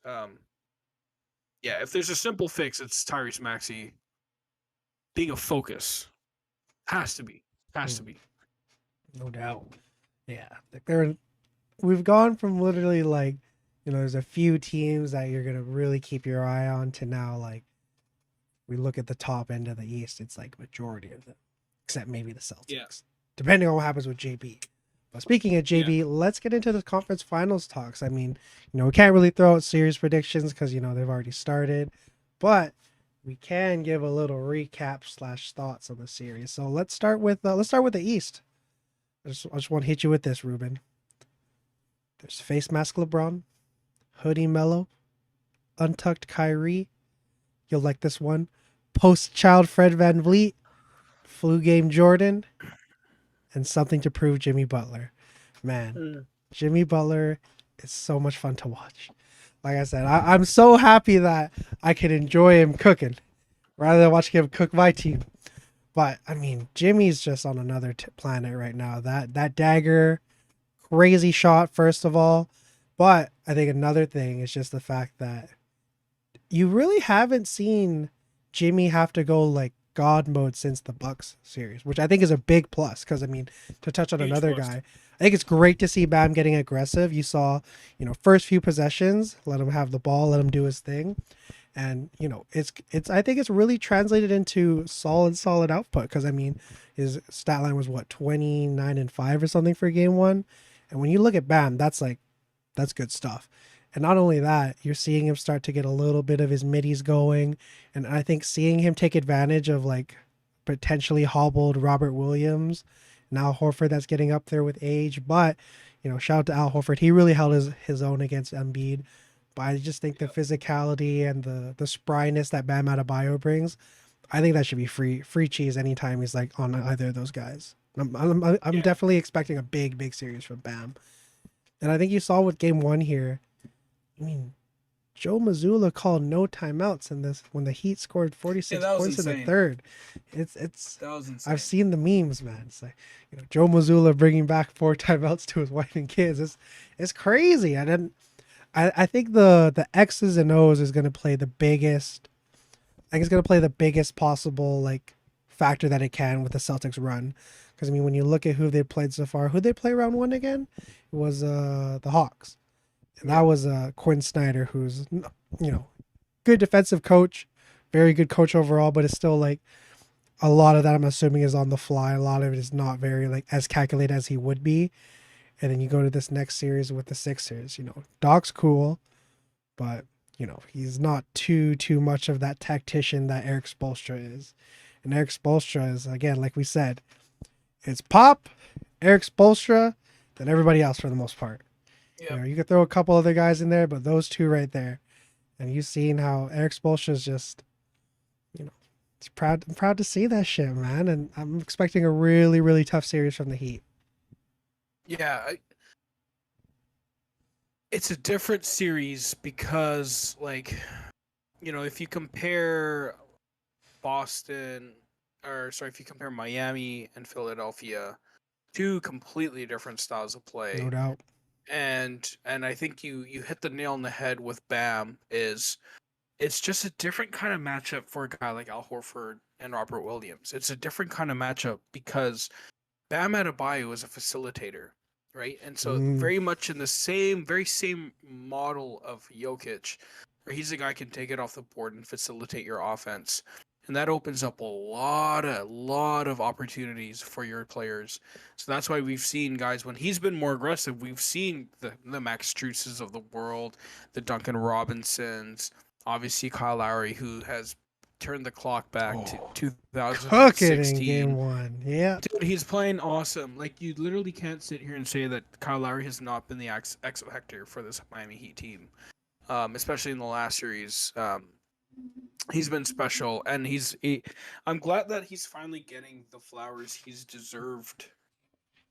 yeah, if there's a simple fix, it's Tyrese Maxey being a focus. Has to be. No doubt. Yeah, like we've gone from literally like, there's a few teams that you're gonna really keep your eye on to now like, we look at the top end of the East, it's like majority of them, except maybe the Celtics, Yeah. depending on what happens with JB. But speaking of JB, let's get into the conference finals talks. I mean, we can't really throw out series predictions because they've already started, but we can give a little recap / thoughts on the series. So let's start with the East. I just want to hit you with this, Ruben. There's face mask LeBron, hoodie Melo, untucked Kyrie. You'll like this one. Post child Fred VanVleet, flu game Jordan, and something to prove Jimmy Butler. Man, Jimmy Butler is so much fun to watch. Like I said, I'm so happy that I can enjoy him cooking rather than watching him cook my team. But I mean, Jimmy's just on another planet right now. That dagger, crazy shot, first of all. But I think another thing is just the fact that you really haven't seen Jimmy have to go like God mode since the Bucks series, which I think is a big plus. Because I mean, to touch on Huge another plus. guy, I think it's great to see Bam getting aggressive. You saw, first few possessions, let him have the ball, let him do his thing. And it's I think it's really translated into solid output because I mean his stat line was what 29-5 or something for game one, and when you look at Bam, that's good stuff. And not only that, you're seeing him start to get a little bit of his middies going, and I think seeing him take advantage of like potentially hobbled Robert Williams, now Horford that's getting up there with age, but shout out to Al Horford, he really held his own against Embiid. But I just think the physicality and the spryness that Bam Adebayo brings, I think that should be free cheese anytime he's like on either of those guys. I'm definitely expecting a big series from Bam. And I think you saw with game one here, I mean, Joe Mazzulla called no timeouts in this when the Heat scored 46 that was points in the insane. third. It's That was insane. I've seen the memes, man. It's like Joe Mazzulla bringing back 4 timeouts to his wife and kids. It's crazy. I think the X's and O's is going to play the biggest. I think it's going to play the biggest possible like factor that it can with the Celtics run. Because I mean, when you look at who they played so far, who they play round one again, it was the Hawks, and that was Quinn Snyder, who's good defensive coach, very good coach overall, but it's still like a lot of that I'm assuming is on the fly. A lot of it is not very like as calculated as he would be. And then you go to this next series with the Sixers. You know, Doc's cool, but you know he's not too much of that tactician that Eric Spoelstra is. And Eric Spoelstra is, again, like we said, it's Pop, Eric Spoelstra, then everybody else for the most part. You know, you could throw a couple other guys in there, but those two right there. And you've seen how Eric Spoelstra is just, you know, it's proud. I'm proud to see that shit, man. And I'm expecting a really tough series from the Heat. Yeah, it's a different series because, like, you know, if you compare Boston, or sorry, if you compare Miami and Philadelphia, two completely different styles of play. No doubt. And I think you hit the nail on the head with Bam. It's just a different kind of matchup for a guy like Al Horford and Robert Williams. It's a different kind of matchup because Bam Adebayo is a facilitator, right? And so very much in the very same model of Jokic, where he's a guy who can take it off the board and facilitate your offense. And that opens up a lot of opportunities for your players. So that's why we've seen guys, when he's been more aggressive, we've seen the Max Strutzes of the world, the Duncan Robinsons, obviously Kyle Lowry, who has turned the clock back to 2016. Cook it in game one. Yeah. Dude, he's playing awesome. Like, you literally can't sit here and say that Kyle Lowry has not been the X factor for this Miami Heat team, especially in the last series. He's been special, and I'm glad that he's finally getting the flowers he's deserved,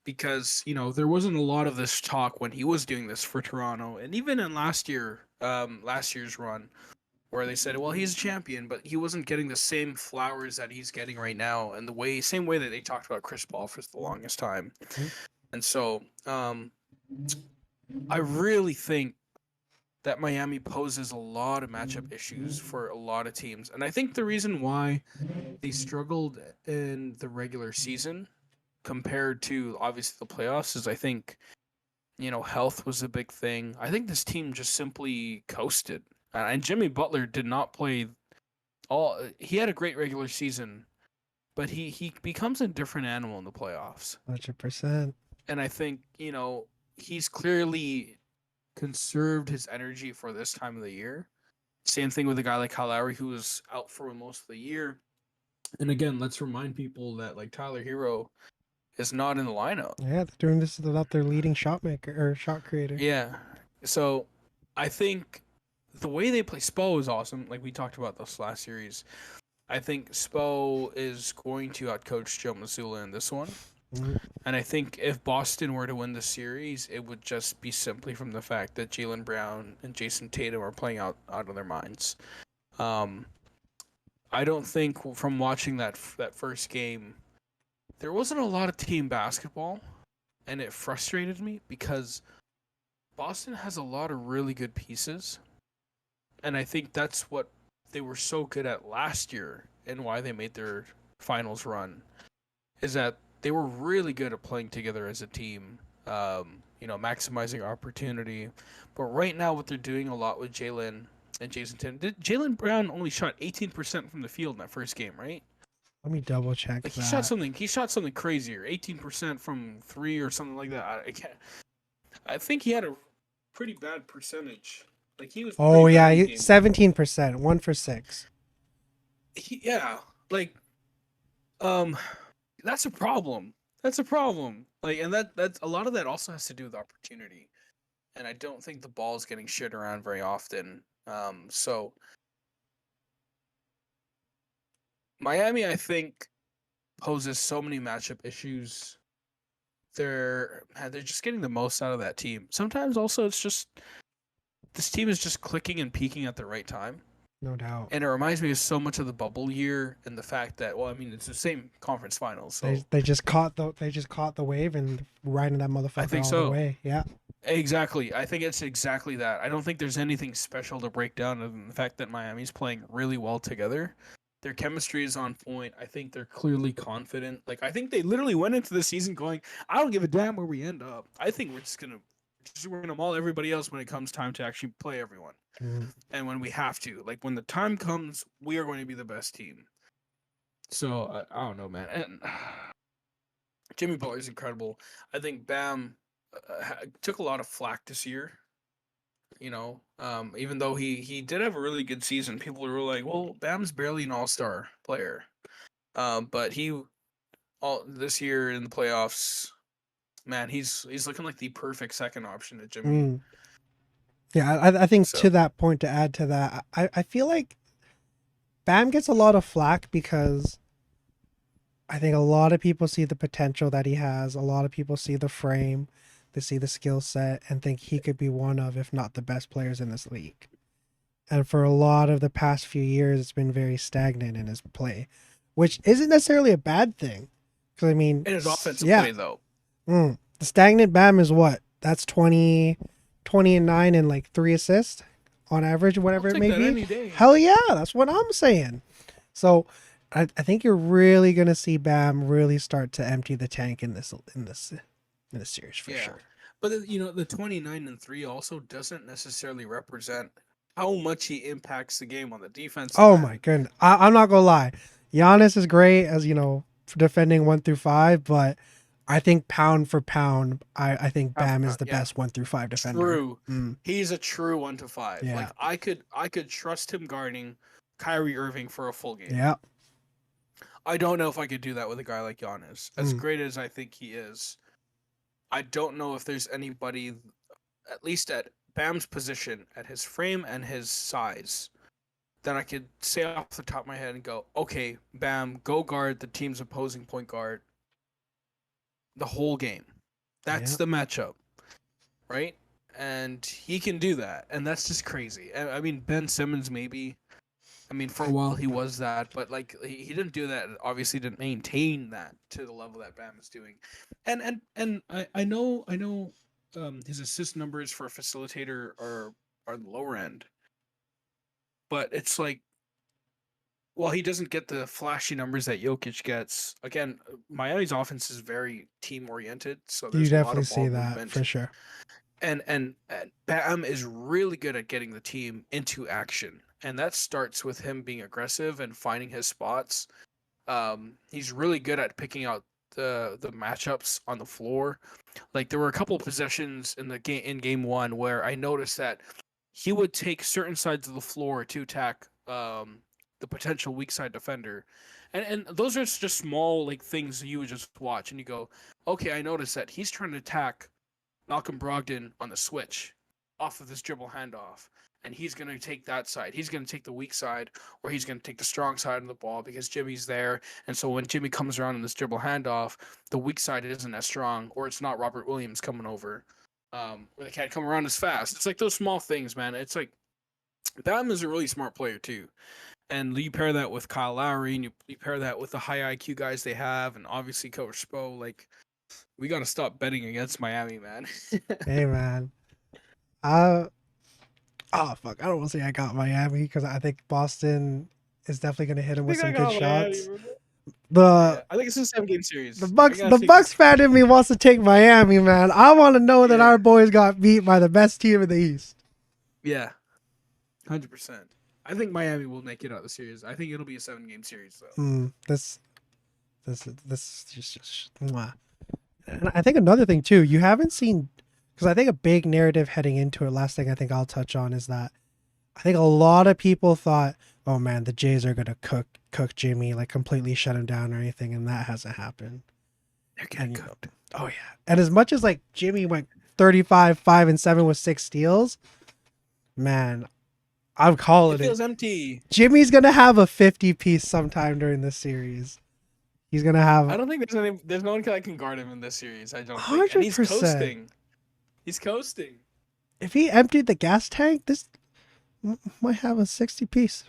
because, you know, there wasn't a lot of this talk when he was doing this for Toronto, and even in last year's run, where they said, well, he's a champion, but he wasn't getting the same flowers that he's getting right now, and same way that they talked about Chris Paul for the longest time. And so, I really think that Miami poses a lot of matchup issues for a lot of teams. And I think the reason why they struggled in the regular season compared to, obviously, the playoffs is, I think, you know, health was a big thing. I think this team just simply coasted. And Jimmy Butler did not play he had a great regular season, but he becomes a different animal in the playoffs. 100%. And I think, you know, he's clearly conserved his energy for this time of the year. Same thing with a guy like Kyle Lowry, who was out for most of the year. And again, let's remind people that, like, Tyler Hero is not in the lineup. Yeah, they're doing this without their leading shot maker or shot creator. Yeah. So I think the way they play Spo is awesome. Like we talked about this last series. I think Spo is going to outcoach Joe Mazzulla in this one. And I think if Boston were to win the series, it would just be simply from the fact that Jaylen Brown and Jason Tatum are playing out of their minds. I don't think, from watching that first game, there wasn't a lot of team basketball, and it frustrated me because Boston has a lot of really good pieces, and I think that's what they were so good at last year and why they made their finals run, is that they were really good at playing together as a team, you know, maximizing opportunity. But right now, what they're doing a lot with Jaylen and Jason Tatum, Jaylen Brown only shot 18% from the field in that first game, right? Let me double check Like, that. he shot something crazier, 18% from 3 or something like that. I think he had a pretty bad percentage. Like, he was. Oh pretty yeah, bad in game. 17%, 1 for 6. Yeah, like, that's a problem. That's a problem. Like, and that's a lot of that also has to do with opportunity. And I don't think the ball is getting shared around very often. So Miami, I think, poses so many matchup issues. They're just getting the most out of that team. Sometimes also it's just this team is just clicking and peaking at the right time. No doubt. And it reminds me of so much of the bubble year and the fact that, well, I mean, it's the same conference finals. So They just caught the wave and riding that motherfucker I think all so. the way. Yeah. Exactly. I think it's exactly that. I don't think there's anything special to break down other than the fact that Miami's playing really well together. Their chemistry is on point. I think they're clearly confident. Like, I think they literally went into the season going, I don't give a damn where we end up. I think we're just going to Just we're gonna maul everybody else when it comes time to actually play everyone, Mm. and when we have to, like when the time comes, we are going to be the best team. So I don't know, man. And Jimmy Butler's incredible. I think Bam took a lot of flack this year. Even though he did have a really good season, people were like, "Well, Bam's barely an all-star player." But he all this year in the playoffs, man, he's looking like the perfect second option to Jimmy. Mm. Yeah, I think So to that point, to add to that, I feel like Bam gets a lot of flack because I think a lot of people see the potential that he has. A lot of people see the frame, they see the skill set, and think he could be one of, if not the best players in this league. And for a lot of the past few years, it's been very stagnant in his play, which isn't necessarily a bad thing. Because I mean, in his offensive yeah, play, though, the stagnant Bam is what? That's 20 and 9 and like 3 assists on average, whatever I'll it take may that be. any day. Hell yeah, that's what I'm saying. So I think you're really gonna see Bam really start to empty the tank in this series for Yeah. sure. But the 29-3 also doesn't necessarily represent how much he impacts the game on the defense. Oh my goodness, I'm not gonna lie. Giannis is great as for defending 1 through 5, but I think pound for pound, I think Pound for Bam is pound, the yeah. best 1 through 5 defender. True. Mm. He's a true 1 to 5. Yeah. Like I could trust him guarding Kyrie Irving for a full game. Yeah. I don't know if I could do that with a guy like Giannis. As Mm. great as I think he is, I don't know if there's anybody, at least at Bam's position, at his frame and his size, that I could say off the top of my head and go, okay, Bam, go guard the team's opposing point guard the whole game. That's Yeah. the matchup, right? And he can do that, and that's just crazy. I mean, Ben Simmons maybe. I mean, for a while he was that, but like he didn't do that. Obviously, didn't maintain that to the level that Bam is doing. And I know his assist numbers for a facilitator are the lower end, but it's like, well, he doesn't get the flashy numbers that Jokic gets. Again, Miami's offense is very team oriented, so You there's a lot definitely of ball see that movement. for sure. And Bam is really good at getting the team into action, and that starts with him being aggressive and finding his spots. He's really good at picking out the matchups on the floor. Like there were a couple of possessions in game 1 where I noticed that he would take certain sides of the floor to attack the potential weak side defender. And those are just small like things you would just watch and you go, okay, I noticed that he's trying to attack Malcolm Brogdon on the switch off of this dribble handoff. And he's going to take that side. He's going to take the weak side, or he's going to take the strong side of the ball because Jimmy's there. And so when Jimmy comes around in this dribble handoff, the weak side isn't as strong, or it's not Robert Williams coming over, or they can't come around as fast. It's like those small things, man. It's like Bam is a really smart player too. And you pair that with Kyle Lowry, and you pair that with the high IQ guys they have, and obviously Coach Spo, like, we got to stop betting against Miami, man. Hey man, oh fuck, I don't want to say I got Miami because I think Boston is definitely gonna hit him with some good shots. I think it's a 7-game series. The Bucks fan in me wants to take Miami, man. I want to know that our boys got beat by the best team in the East. Yeah, 100%. I think Miami will make it out of the series. I think it'll be a 7-game series, though. This is just mwah. And I think another thing too, you haven't seen, because I think a big narrative heading into it. Last thing I think I'll touch on is that I think a lot of people thought, oh man, the Jays are gonna cook Jimmy, like completely shut him down or anything, and that hasn't happened. They're getting cooked. Oh yeah, and as much as like Jimmy went 35, 5 and 7 with 6 steals, man, I'm calling it. It feels empty. Jimmy's gonna have a 50 piece sometime during this series. He's gonna have. I don't think there's no one that can guard him in this series. I don't think. And he's 100%. coasting. He's coasting. If he emptied the gas tank, this might have a 60 piece.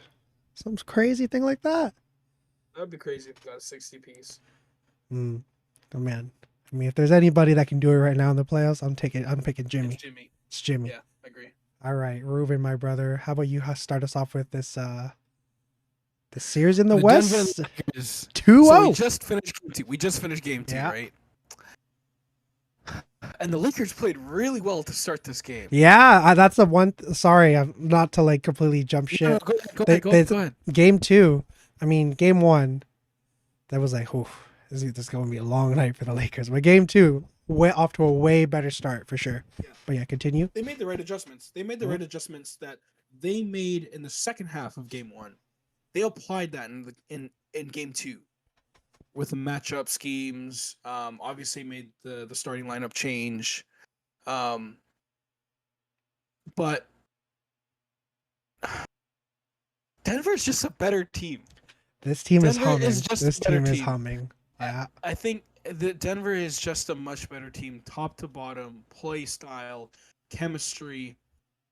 Some crazy thing like that. That'd be crazy if he got a 60 piece. Oh man. I mean, if there's anybody that can do it right now in the playoffs, I'm picking Jimmy. It's Jimmy. Yeah, I agree. All right, Ruben, my brother. How about you start us off with this the series in the West? 2-0. So we just finished game 2. We just finished game 2, Yeah. right? And the Lakers played really well to start this game. Yeah, that's the one. Sorry, I'm not to like completely jump No, shit. go ahead, go They- ahead, they- go ahead. Game 2, I mean, game 1, that was like, oof, this is going to be a long night for the Lakers. But game 2, way off to a way better start for sure. Yeah. But yeah, continue. They made the right adjustments. They made the right adjustments that they made in the second half of game 1. They applied that in game 2 with the matchup schemes. Obviously made the starting lineup change. But Denver's just a better team. This team is Denver humming. is just a This better team is team. humming. Yeah. I think that Denver is just a much better team, top to bottom, play style, chemistry,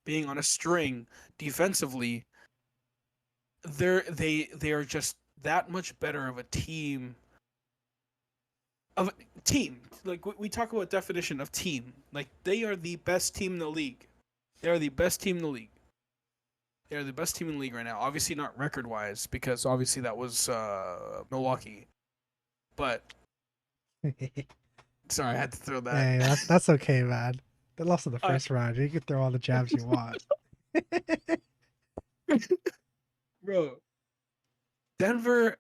being on a string defensively. They are just that much better of a team. Like we talk about definition of team. Like they are the best team in the league. They are the best team in the league. They are the best team in the league right now. Obviously not record wise, because obviously that was Milwaukee. But sorry, I had to throw that. Hey, that's okay, man. They lost in the Uh, first round. You can throw all the jabs you want. Bro, Denver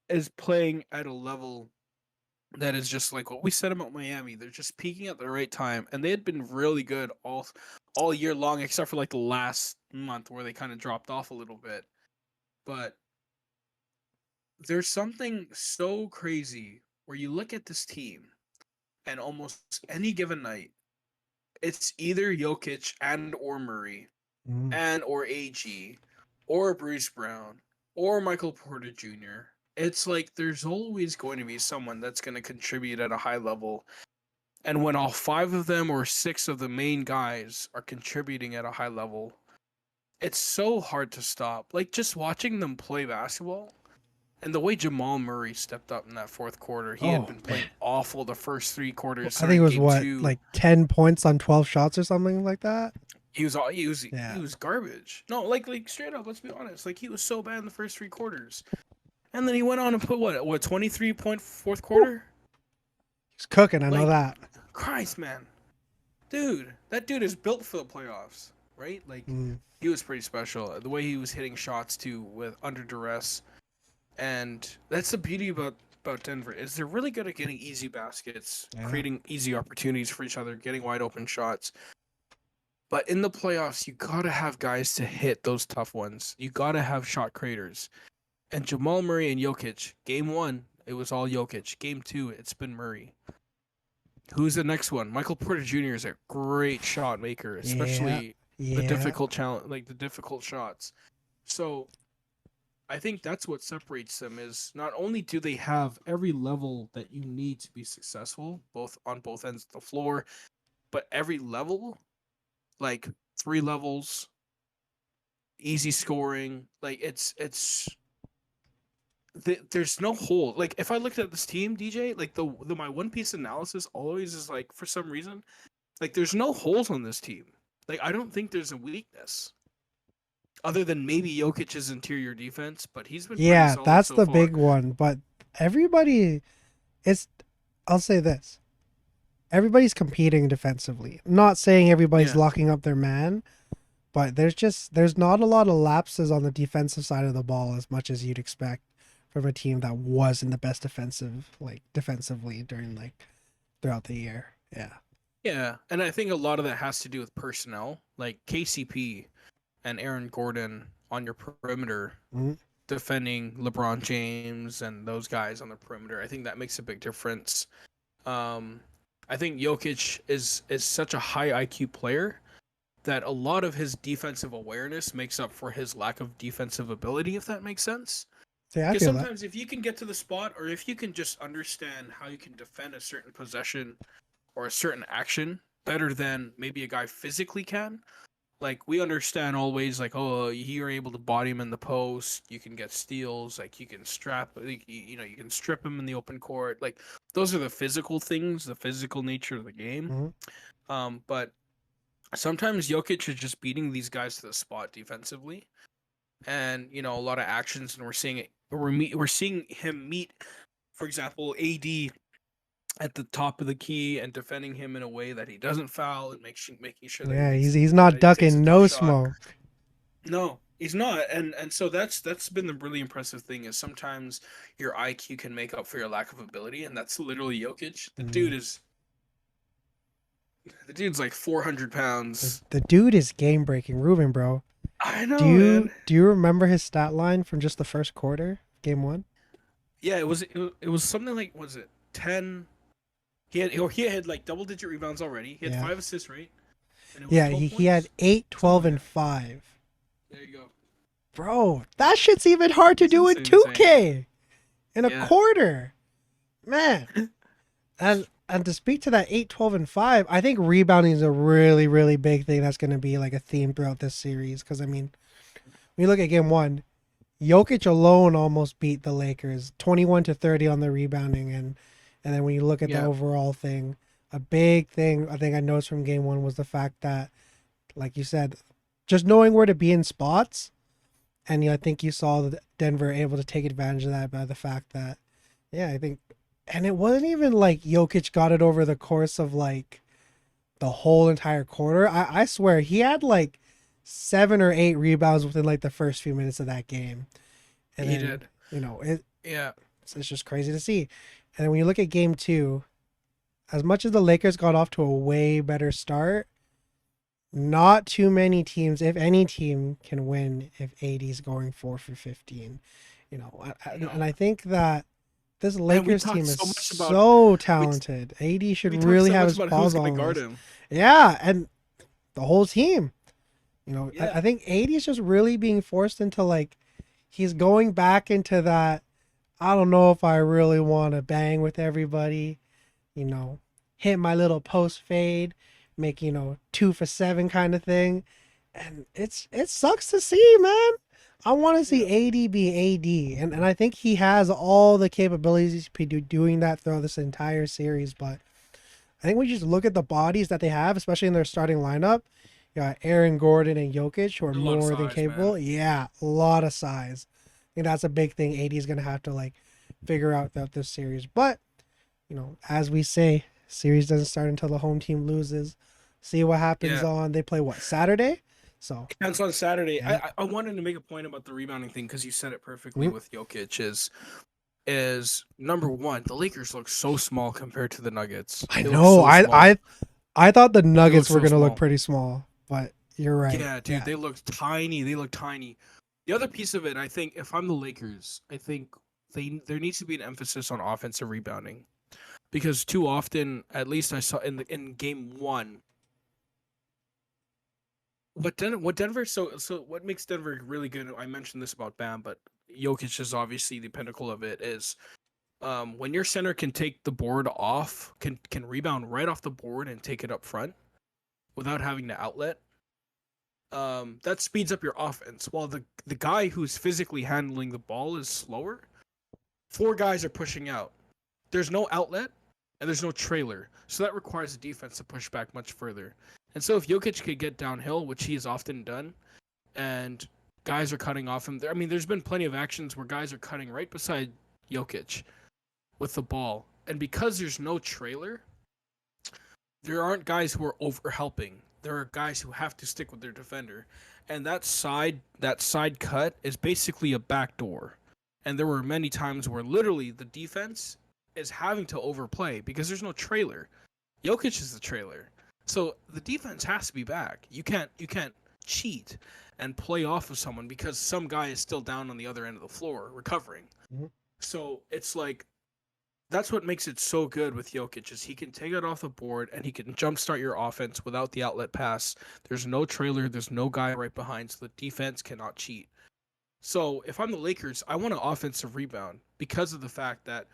is playing at a level that is just like what we said about Miami. They're just peaking at the right time, and they had been really good all year long, except for like the last month where they kind of dropped off a little bit. But there's something so crazy where you look at this team, and almost any given night, it's either Jokic and or Murray Mm. and or AG or Bruce Brown or Michael Porter Jr. It's like there's always going to be someone that's going to contribute at a high level. And when all 5 of them or 6 of the main guys are contributing at a high level, it's so hard to stop. Like just watching them play basketball and the way Jamal Murray stepped up in that fourth quarter, he had Oh, been playing awful the first 3 quarters. I think it was Game what, 2. like 10 points on 12 shots or something like that. He was Yeah. he was garbage. No, like straight up, let's be honest. Like he was so bad in the first 3 quarters. And then he went on and put what 23-point fourth quarter? He's cooking. I know Like- that. Christ, man. Dude, that dude is built for the playoffs, right? Like Mm. he was pretty special. The way he was hitting shots too with under duress. And that's the beauty about Denver is they're really good at getting easy baskets, Yeah. creating easy opportunities for each other, getting wide open shots. But in the playoffs, you gotta have guys to hit those tough ones. You gotta have shot creators. And Jamal Murray and Jokic, game 1, it was all Jokic. Game 2, it's been Murray. Who's the next one? Michael Porter Jr. is a great shot maker, especially Yeah. the difficult challenge, like the difficult shots. So I think that's what separates them is not only do they have every level that you need to be successful, both on both ends of the floor, but every level, like 3 levels, easy scoring, like there's no hole. Like if I looked at this team, DJ, like the my one piece analysis always is like for some reason, like there's no holes on this team. Like I don't think there's a weakness. Other than maybe Jokic's interior defense, but he's been pretty Yeah, solid that's so the far. big one. But everybody, I'll say this. Everybody's competing defensively. I'm not saying everybody's Yeah. locking up their man, but there's not a lot of lapses on the defensive side of the ball as much as you'd expect from a team that wasn't the best defensively during throughout the year. Yeah. Yeah, and I think a lot of that has to do with personnel, like KCP and Aaron Gordon on your perimeter, Mhm. defending LeBron James and those guys on the perimeter. I think that makes a big difference. I think Jokic is such a high IQ player that a lot of his defensive awareness makes up for his lack of defensive ability, if that makes sense. See, I Because feel that. sometimes if you can get to the spot, or if you can just understand how you can defend a certain possession or a certain action better than maybe a guy physically can, like we understand always, like, oh, you're able to body him in the post, you can get steals, like you can you can strip him in the open court. Like those are the physical things, the physical nature of the game. But sometimes Jokic is just beating these guys to the spot defensively, and a lot of actions, and we're seeing it. We're seeing him meet, for example, AD at the top of the key and defending him in a way that he doesn't foul and making sure that Yeah, he he's not he takes a ducking tough no shot. smoke. No, he's not, and so that's been the really impressive thing is sometimes your IQ can make up for your lack of ability, and that's literally Jokic. The dude's like 400 pounds. The dude is game breaking. Ruben, bro. I know, Do you man. do you remember his stat line from just the first quarter, game 1? Yeah, it was something like was it 10? He had like double digit rebounds already. He had Yeah. 5 assists, right? And it was Yeah, 12 he had points? 8, 12, Something and like 5. There you go. Bro, that shit's even hard to It's do in insane. 2K in a Yeah. quarter. Man. And to speak to that 8, 12, and 5, I think rebounding is a really, really big thing that's going to be like a theme throughout this series. Because, I mean, when you look at game 1, Jokic alone almost beat the Lakers 21-30 on the rebounding. And then when you look at the Yeah. overall thing, a big thing I think I noticed from game 1 was the fact that, like you said, just knowing where to be in spots. And I think you saw Denver able to take advantage of that by the fact that, yeah, I think, and it wasn't even like Jokic got it over the course of like the whole entire quarter. I swear he had like 7 or 8 rebounds within like the first few minutes of that game. And He then, did. you know, Yeah. it's just crazy to see. And then when you look at game 2, as much as the Lakers got off to a way better start, not too many teams, if any team, can win if AD's going 4 for 15. You know, and I think that this Lakers talked team is so much about- so talented. AD should We talked really so have much his about paws who's gonna on guard this. him. Yeah, and the whole team. You know, Yeah. I think AD is just really being forced into like he's going back into that. I don't know if I really want to bang with everybody. You know, hit my little post fade, make 2 for 7 kind of thing, and it sucks to see, man. I want to see AD be AD, and I think he has all the capabilities to be doing that throughout this entire series. But I think we just look at the bodies that they have, especially in their starting lineup. You got Aaron Gordon and Jokic, who are A lot of more than size, capable. man. Yeah, a lot of size. I think that's a big thing AD is going to have to like figure out throughout this series. But, as we say, series doesn't start until the home team loses. See what happens Yeah. They play what, Saturday? So, That's on Saturday. Yeah. I wanted to make a point about the rebounding thing because you said it perfectly Mhm. with Jokic is number one, the Lakers look so small compared to the Nuggets. I They look know. so small. I thought the Nuggets look were so going to look small. pretty small, but you're right. Yeah, dude, they look tiny. They look tiny. The other piece of it, I think, if I'm the Lakers, I think there needs to be an emphasis on offensive rebounding, because too often, at least I saw in game 1, what Denver so what makes Denver really good. I mentioned this about Bam, but Jokic is obviously the pinnacle of it. Is when your center can take the board off, can rebound right off the board and take it up front without having to outlet. That speeds up your offense. While the guy who's physically handling the ball is slower, 4 guys are pushing out. There's no outlet and there's no trailer, so that requires the defense to push back much further. And so if Jokic could get downhill, which he has often done, and guys are cutting off him, I mean, there's been plenty of actions where guys are cutting right beside Jokic with the ball, and because there's no trailer, there aren't guys who are over helping. There are guys who have to stick with their defender, and that side cut is basically a backdoor. And there were many times where literally the defense is having to overplay because there's no trailer. Jokic is the trailer, so the defense has to be back. You can't cheat and play off of someone because some guy is still down on the other end of the floor recovering. Mhm. So it's like, that's what makes it so good with Jokic is he can take it off the board and he can jumpstart your offense without the outlet pass. There's no trailer. There's no guy right behind, so the defense cannot cheat. So if I'm the Lakers, I want an offensive rebound because of the fact that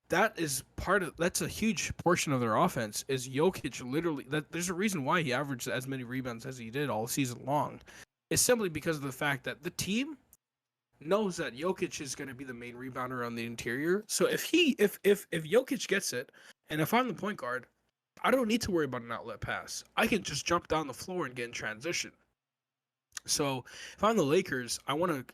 that's a huge portion of their offense is Jokic literally. There's a reason why he averaged as many rebounds as he did all season long. It's simply because of the fact that the team knows that Jokic is going to be the main rebounder on the interior. So if Jokic gets it, and if I'm the point guard, I don't need to worry about an outlet pass. I can just jump down the floor and get in transition. So if I'm the Lakers, I want an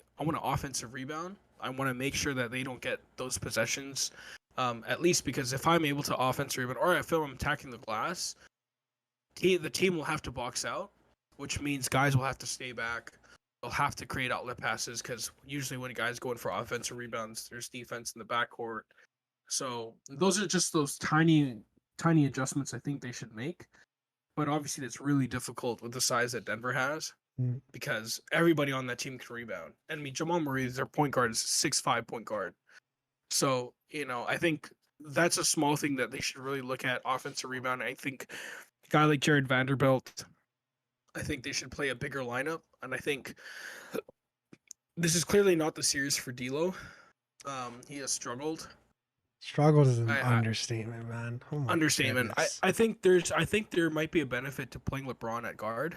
offensive rebound. I want to make sure that they don't get those possessions At least because if I'm able to offense rebound or if I'm attacking the glass, the team will have to box out, which means guys will have to stay back. They'll have to create outlet passes because usually when guys go in for offensive rebounds, there's defense in the backcourt. So those are just those tiny adjustments I think they should make. But obviously, it's really difficult with the size that Denver has because everybody on that team can rebound. And I mean, Jamal Murray, their point guard, is a 6'5" point guard. So, I think that's a small thing that they should really look at offensive rebound. I think a guy like Jared Vanderbilt, I think they should play a bigger lineup. And I think this is clearly not the series for D'Lo. He has struggled. Struggled is an understatement, man. Oh my Understatement. goodness. I think there might be a benefit to playing LeBron at guard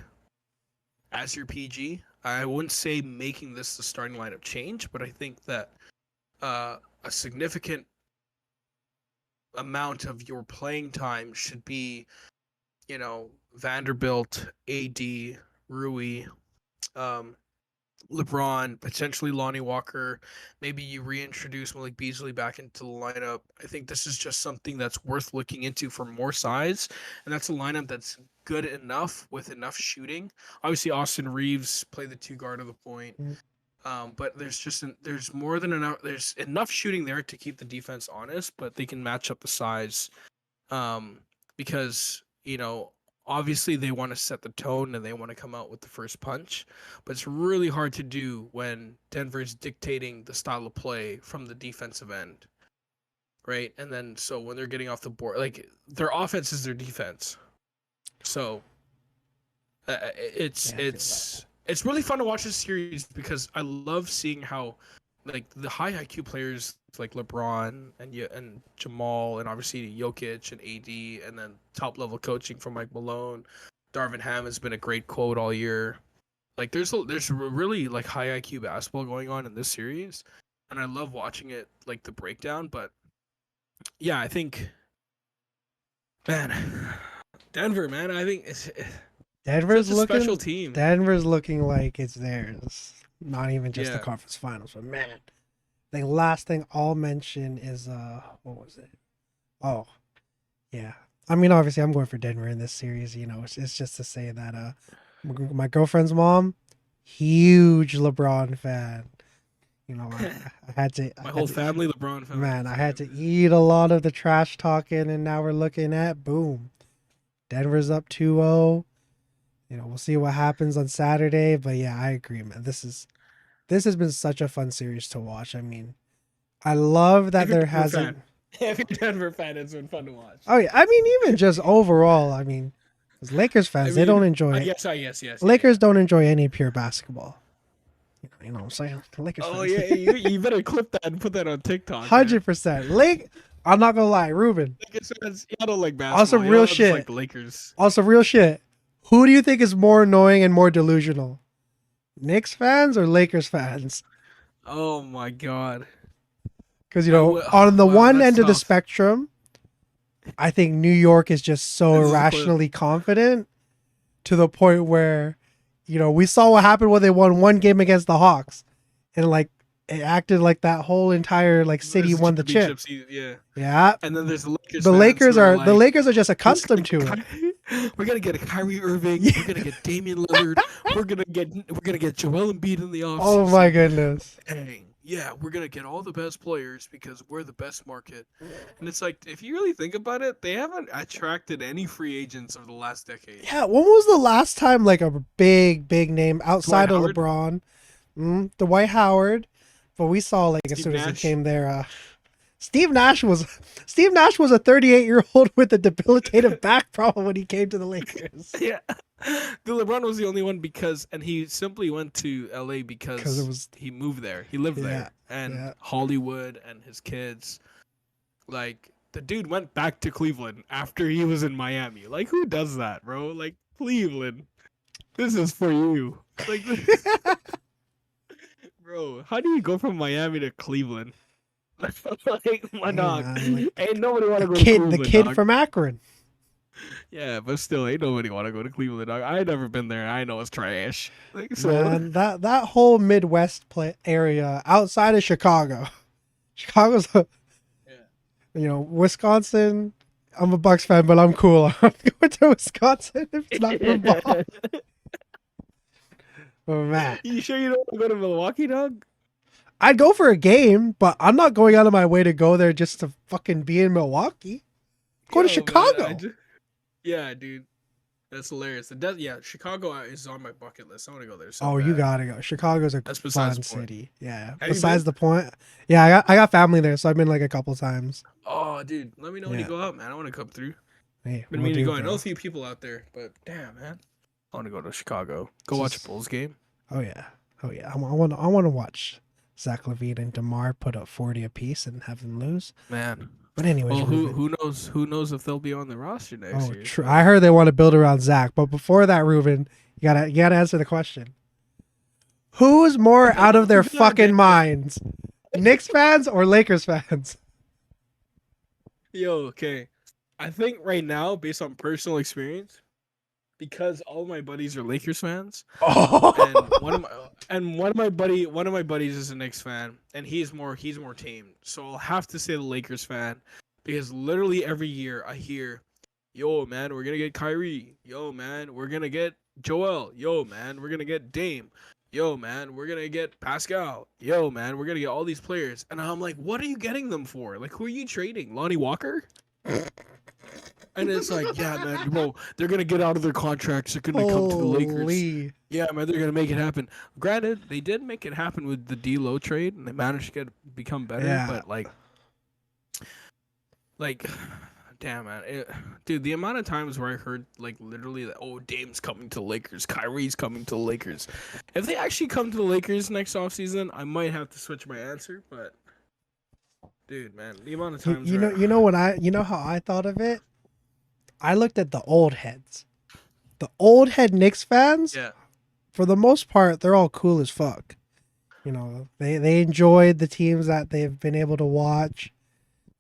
as your PG. I wouldn't say making this the starting lineup change, but I think that a significant amount of your playing time should be, Vanderbilt, AD, Rui, LeBron, potentially Lonnie Walker. Maybe you reintroduce Malik Beasley back into the lineup. I think this is just something that's worth looking into for more size, and that's a lineup that's good enough with enough shooting. Obviously, Austin Reeves play the 2 guard of the point, but there's more than enough. There's enough shooting there to keep the defense honest, but they can match up the size, because obviously they want to set the tone and they want to come out with the first punch, but it's really hard to do when Denver's dictating the style of play from the defensive end, right? And then so when they're getting off the board, like their offense is their defense. So it's really fun to watch this series because I love seeing how like the high IQ players like LeBron and Jamal and obviously Jokic and AD, and then top level coaching from Mike Malone. Darvin Ham has been a great quote all year. Like there's really like high IQ basketball going on in this series, and I love watching it, like the breakdown. But yeah, I think, man, Denver, man, I think Denver's such a looking special team. Denver's looking like it's theirs. Not even just the conference finals, but man. The last thing I'll mention is what was it? Oh, yeah. I mean, obviously, I'm going for Denver in this series. It's just to say that my girlfriend's mom, huge LeBron fan. I had to. My whole family, LeBron fan. Man, I had to eat a lot of the trash talking, and now we're looking at boom, Denver's up 2-0. We'll see what happens on Saturday, but yeah, I agree, man. This has been such a fun series to watch. I mean, I love that there hasn't. If you're a Denver fan, it's been fun to watch. Oh yeah, I mean, even just overall, I mean, as Lakers fans, they don't enjoy it. Yes. Lakers don't enjoy any pure basketball. You know what I'm saying? Lakers Oh fans. yeah, you better clip that and put that on TikTok. 100%. I'm not gonna lie, Ruben. Lakers fans, y'all don't like basketball. Also, real shit. Like the Lakers. Also, real shit. Who do you think is more annoying and more delusional? Knicks fans or Lakers fans? Oh my god. Because on the one end of the spectrum, I think New York is just so irrationally confident to the point where, we saw what happened when they won one game against the Hawks, and like it acted like that whole entire like city won the chip. Yeah. And then there's the Lakers. The Lakers are just accustomed to it. We're gonna get a Kyrie Irving. We're gonna get Damian Lillard. We're gonna get Joel Embiid in the offseason. Oh my goodness. Dang. Yeah, we're gonna get all the best players because we're the best market. And it's like, if you really think about it, they haven't attracted any free agents over the last decade. Yeah, when was the last time like a big name outside of LeBron? Dwight Howard. But we saw like as soon as he came there, Steve Nash was a 38-year-old with a debilitative back problem when he came to the Lakers. Yeah. The LeBron was the only one and he simply went to LA because he moved there. He lived there. And Hollywood and his kids. Like, the dude went back to Cleveland after he was in Miami. Like, who does that, bro? Like, Cleveland. This is for you. Like, bro, how do you go from Miami to Cleveland? Like, my dog. Ain't nobody want to go to Cleveland. The kid from Akron. Yeah, but still, ain't nobody want to go to Cleveland, dog. I ain't never been there. I know it's trash. Like, man, that whole Midwest area outside of Chicago's You know, Wisconsin. I'm a Bucks fan, but I'm cool. I'm going to Wisconsin if it's not football. Oh man, You sure you don't want to go to Milwaukee, dog? I'd go for a game, but I'm not going out of my way to go there just to fucking be in Milwaukee. Go to Yo, man, Chicago. Yeah, dude. That's hilarious. Yeah, Chicago is on my bucket list. I want to go there. So Oh, you bad. gotta go. Chicago's a That's besides fun the point. city. Yeah. Have you Besides been? the point. Yeah, I got family there, so I've been like a couple times. Oh, dude, let me know when you Yeah. go out, man. I want to come through. Hey, Been we'll meaning to do, go. I know bro. a few people out there, but damn, man, I want to go to Chicago. Go It's watch a just- Bulls game. Oh yeah. Oh yeah. I want to watch Zach LaVine and DeMar put up 40 apiece and have them lose. Man, But anyways, well, Ruben. who knows? Who knows if they'll be on the roster next Oh, year? true. so- I heard they want to build around Zach, but before that, Ruben, you gotta answer the question. Who's more out of their God fucking damn it. minds, Knicks fans or Lakers fans? Yo, okay. I think right now, based on personal experience, because all my buddies are Lakers fans, and Oh, one of my buddies is a Knicks fan, and he's more tame. So I'll have to say the Lakers fan, because literally every year I hear, "Yo, man, we're gonna get Kyrie. Yo, man, we're gonna get Joel. Yo, man, we're gonna get Dame. Yo, man, we're gonna get Pascal. Yo, man, we're gonna get all these players." And I'm like, "What are you getting them for? Like, who are you trading? Lonnie Walker?" And it's like, yeah, man, bro, they're gonna get out of their contracts. They're gonna come to the Lakers. holy. Yeah, man, they're gonna make it happen. Granted, they did make it happen with the D'Lo trade, and they managed to become better. Yeah. But like, damn, man, dude, the amount of times where I heard like literally that, oh, Dame's coming to the Lakers, Kyrie's coming to the Lakers. If they actually come to the Lakers next offseason, I might have to switch my answer. But, dude, man, the amount of times You know how I thought of it? I looked at the old heads. The old head Knicks fans, yeah, for the most part, they're all cool as fuck. You know, they enjoyed the teams that they've been able to watch.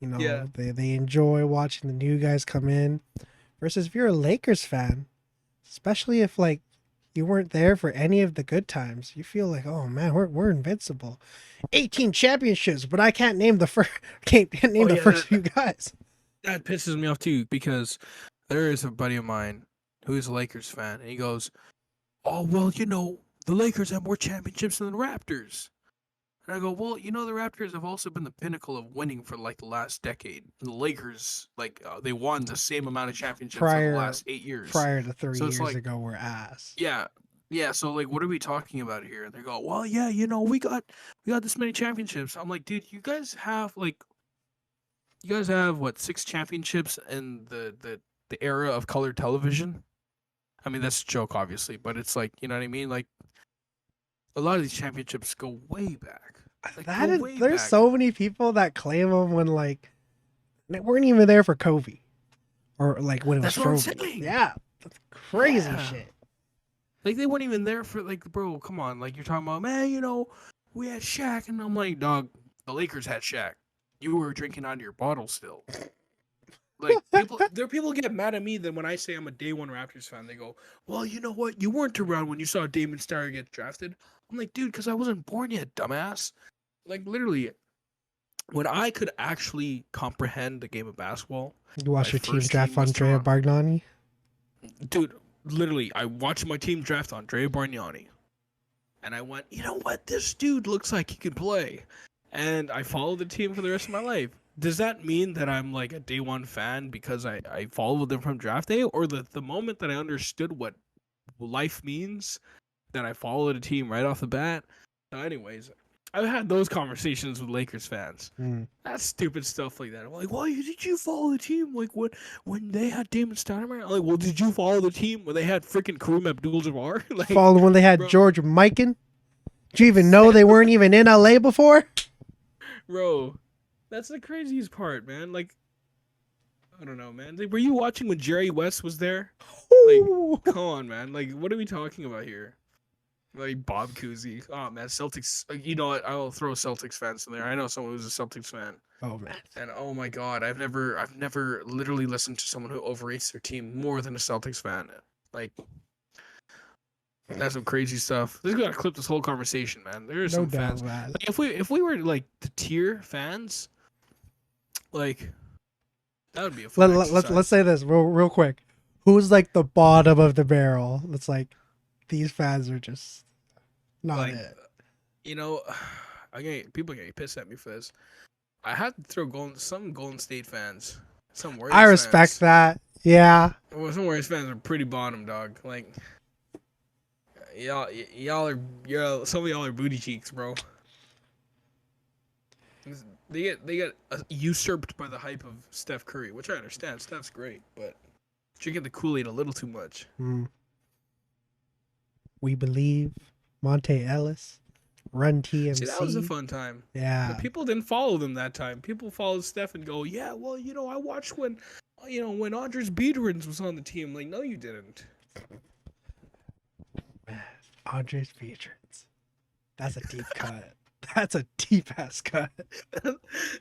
You know, Yeah. they enjoy watching the new guys come in. Versus if you're a Lakers fan, especially if like you weren't there for any of the good times, you feel like, oh man, we're invincible. 18 championships, but I can't name the first can't name the yeah, first few guys. that pisses me off too, because there is a buddy of mine who is a Lakers fan, and he goes, "Oh, well, you know, the Lakers have more championships than the Raptors." And I go, "Well, you know, the Raptors have also been the pinnacle of winning for like the last decade. The Lakers, like, they won the same amount of championships in Prior- the last 8 years." Prior to 3 So it's years like- ago, were ass. Yeah. Yeah, so like what are we talking about here? And they go, "Well, yeah, you know, we got this many championships." I'm like, "Dude, you guys have what, 6 championships in the era of color television?" I mean, that's a joke obviously, but it's like, you know what I mean? Like a lot of these championships go way back. Like, That go is, way there's back. so many people that claim them when like they weren't even there for Kobe, or like when it was That's what I'm Kobe. saying. Yeah, that's crazy Yeah. shit. Like they weren't even there for, like, bro, come on. Like you're talking about, man, you know, we had Shaq, and I'm like, dog, the Lakers had Shaq. You were drinking out of your bottle still. Like people get mad at me then when I say I'm a day one Raptors fan. They go, "Well, you know what? You weren't around when you saw Damon Starr get drafted." I'm like, dude, because I wasn't born yet, dumbass. Like literally, when I could actually comprehend the game of basketball, You watch My your team first draft team was Andrea Toronto. Bargnani. dude, literally, I watched my team draft Andrea Bargnani, and I went, you know what? This dude looks like he could play, and I followed the team for the rest of my life. Does that mean that I'm like a day one fan because I followed them from draft day, or the moment that I understood what life means, that I followed a team right off the bat? So anyways, I've had those conversations with Lakers fans. Mm. That's stupid stuff like that. I'm like, why did you follow the team? Like when they had Damon Stoudemire? I'm like, well, did you follow the team when they had freaking Kareem Abdul-Jabbar? Like, Followed when they had bro. George Mikan. Do you even know they weren't even in LA before? bro, that's the craziest part, man. I don't know, man. Like, were you watching when Jerry West was there? Ooh. Come on, man. Like, what are we talking about here? Like Bob Cousy. Oh man, Celtics. You know what? I'll throw Celtics fans in there. I know someone who's a Celtics fan. Oh man. And oh my god, I've never literally listened to someone who overrates their team more than a Celtics fan. Like, that's some crazy stuff. This is gonna clip this whole conversation, man. There are No some doubt, fans. man. Like, if we were like the tier fans, like That would be a fun exercise. Let's say this real quick. Who's like the bottom of the barrel? It's like these fans are just not Like, it. you know, people are getting pissed at me for this. I have to throw some Golden State fans, some Warriors I respect fans. that. Yeah. Well, some Warriors fans are pretty bottom, dog. Like, some of y'all are booty cheeks, bro. They get usurped by the hype of Steph Curry, which I understand. Steph's great, but drinking the Kool-Aid a little too much. We believe. Monte Ellis. Run TMC. See, that was a fun time. Yeah. But people didn't follow them that time. People followed Steph and go, yeah, well, I watched when Andres Biederins was on the team. Like, no, you didn't. Man, Andres Biederins. That's a deep cut. That's a deep ass cut.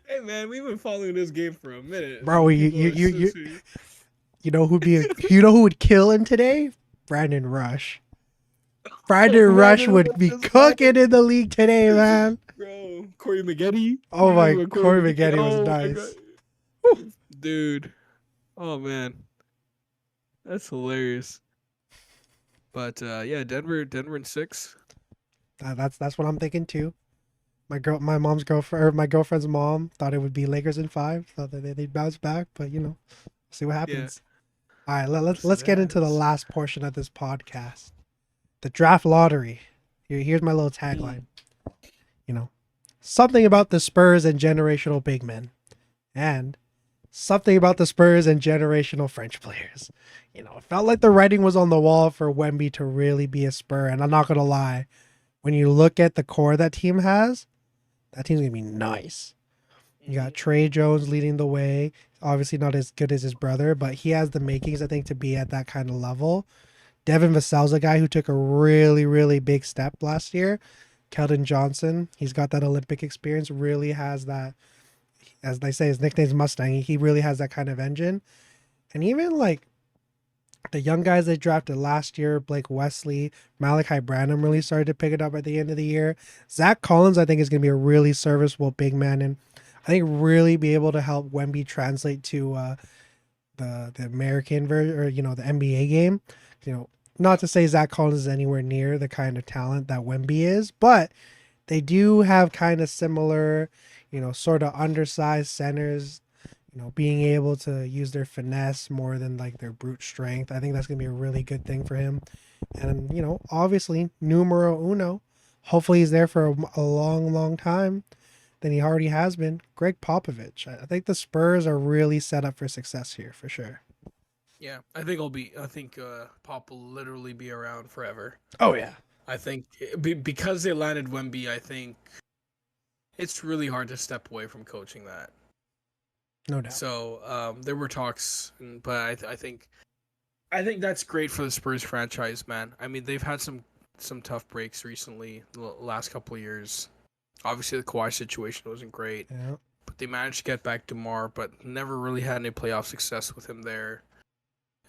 Hey, man, we've been following this game for a minute. Bro, you know who would kill him today? Brandon Rush. Brandon Rush would be cooking in the league today, man. Bro, Corey Maggette. Oh my, Corey Maggette was nice. Dude. Oh man. That's hilarious. But yeah, Denver in 6. That's what I'm thinking too. My mom's girlfriend, or my girlfriend's mom, thought it would be Lakers in 5. Thought that they'd bounce back, but see what happens. Yeah. All right, let's get into the last portion of this podcast. The draft lottery. Here's my little tagline. Something about the Spurs and generational big men, and something about the Spurs and generational French players. It felt like the writing was on the wall for Wemby to really be a Spur, and I'm not gonna lie, when you look at the core that team has, that team's gonna be nice. You got Trey Jones leading the way. Obviously not as good as his brother, but he has the makings, I think, to be at that kind of level. Devin Vassell's a guy who took a really, really big step last year. Keldon Johnson, he's got that Olympic experience, really has that, as they say, his nickname's Mustang. He really has that kind of engine. And even like the young guys they drafted last year, Blake Wesley, Malachi Branham really started to pick it up at the end of the year. Zach Collins, I think, is going to be a really serviceable big man, and I think really be able to help Wemby translate to the American version, or the NBA game. Not to say Zach Collins is anywhere near the kind of talent that Wemby is, but they do have kind of similar, sort of undersized centers, being able to use their finesse more than like their brute strength. I think that's going to be a really good thing for him. And, obviously, numero uno, hopefully he's there for a long, long time than he already has been. Greg Popovich. I think the Spurs are really set up for success here for sure. Yeah, I think Pop will literally be around forever. Oh yeah. I think because they landed Wemby, I think it's really hard to step away from coaching that. No doubt. So there were talks, but I think that's great for the Spurs franchise, man. I mean, they've had some tough breaks recently, the last couple of years. Obviously, the Kawhi situation wasn't great, but they managed to get back DeMar, but never really had any playoff success with him there.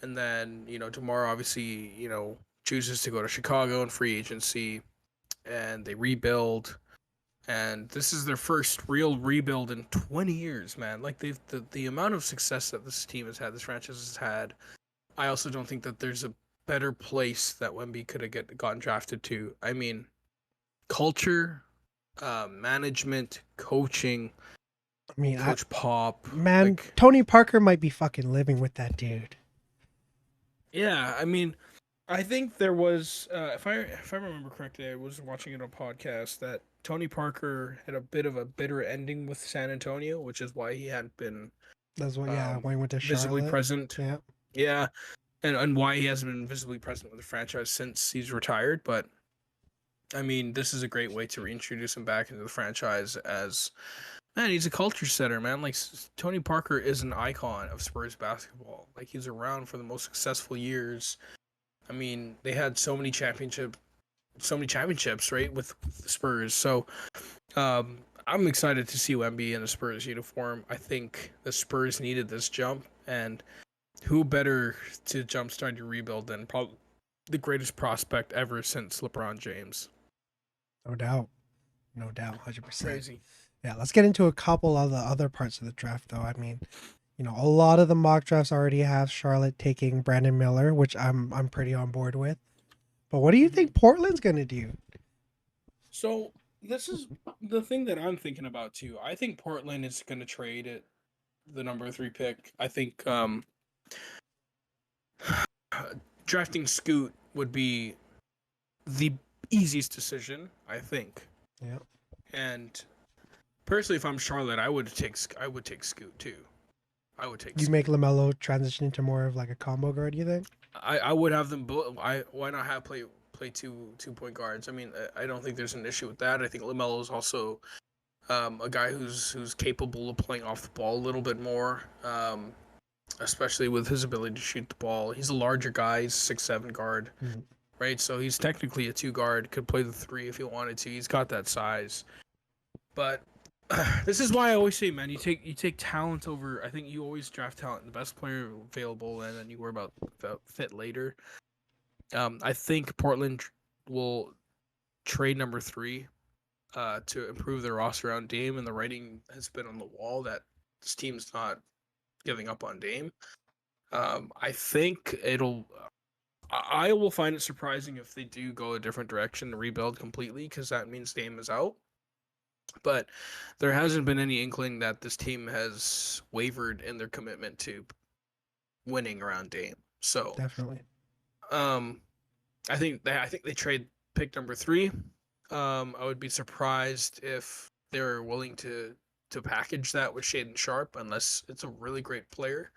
And then, DeMar obviously, chooses to go to Chicago in free agency, and they rebuild. And this is their first real rebuild in 20 years, man. Like, the amount of success that this team has had, this franchise has had, I also don't think that there's a better place that Wemby could have gotten drafted to. I mean, culture, management, coaching, Coach Pop. Man, like, Tony Parker might be fucking living with that dude. Yeah, I mean, I think there was, if I remember correctly, I was watching it on a podcast that Tony Parker had a bit of a bitter ending with San Antonio, which is why he hadn't been. That's what, when he went to Charlotte. Visibly present. Yeah. Yeah, and why he hasn't been visibly present with the franchise since he's retired. But I mean, this is a great way to reintroduce him back into the franchise as. Man, he's a culture setter, man. Like, Tony Parker is an icon of Spurs basketball. Like, he's around for the most successful years. I mean, they had so many championships, right, with the Spurs. So, I'm excited to see Wemby in a Spurs uniform. I think the Spurs needed this jump, and who better to jumpstart your rebuild than probably the greatest prospect ever since LeBron James. No doubt, 100%. Crazy. Yeah, let's get into a couple of the other parts of the draft, though. I mean, A lot of the mock drafts already have Charlotte taking Brandon Miller, which I'm pretty on board with. But what do you think Portland's gonna do? So this is the thing that I'm thinking about too. I think Portland is going to trade it the number 3 pick. I think drafting Scoot would be the easiest decision, I think. Yeah. And personally, if I'm Charlotte, I would take Scoot too. I would take. You Scoot. make LaMelo transition into more of like a combo guard, you think? I would have them both. Why not have play two point guards? I mean, I don't think there's an issue with that. I think LaMelo is also a guy who's capable of playing off the ball a little bit more, especially with his ability to shoot the ball. He's a larger guy. He's 6'7" guard, right? So he's technically a 2 guard. Could play the 3 if he wanted to. He's got that size. But this is why I always say, man, you take talent over. I think you always draft talent, the best player available, and then you worry about fit later. I think Portland will trade number 3 to improve their roster around Dame, and the writing has been on the wall that this team's not giving up on Dame. I think I will find it surprising if they do go a different direction and rebuild completely, because that means Dame is out. But there hasn't been any inkling that this team has wavered in their commitment to winning around Dame. So Definitely. I think they trade pick number 3. I would be surprised if they're willing to package that with Shaden Sharp, unless it's a really great player.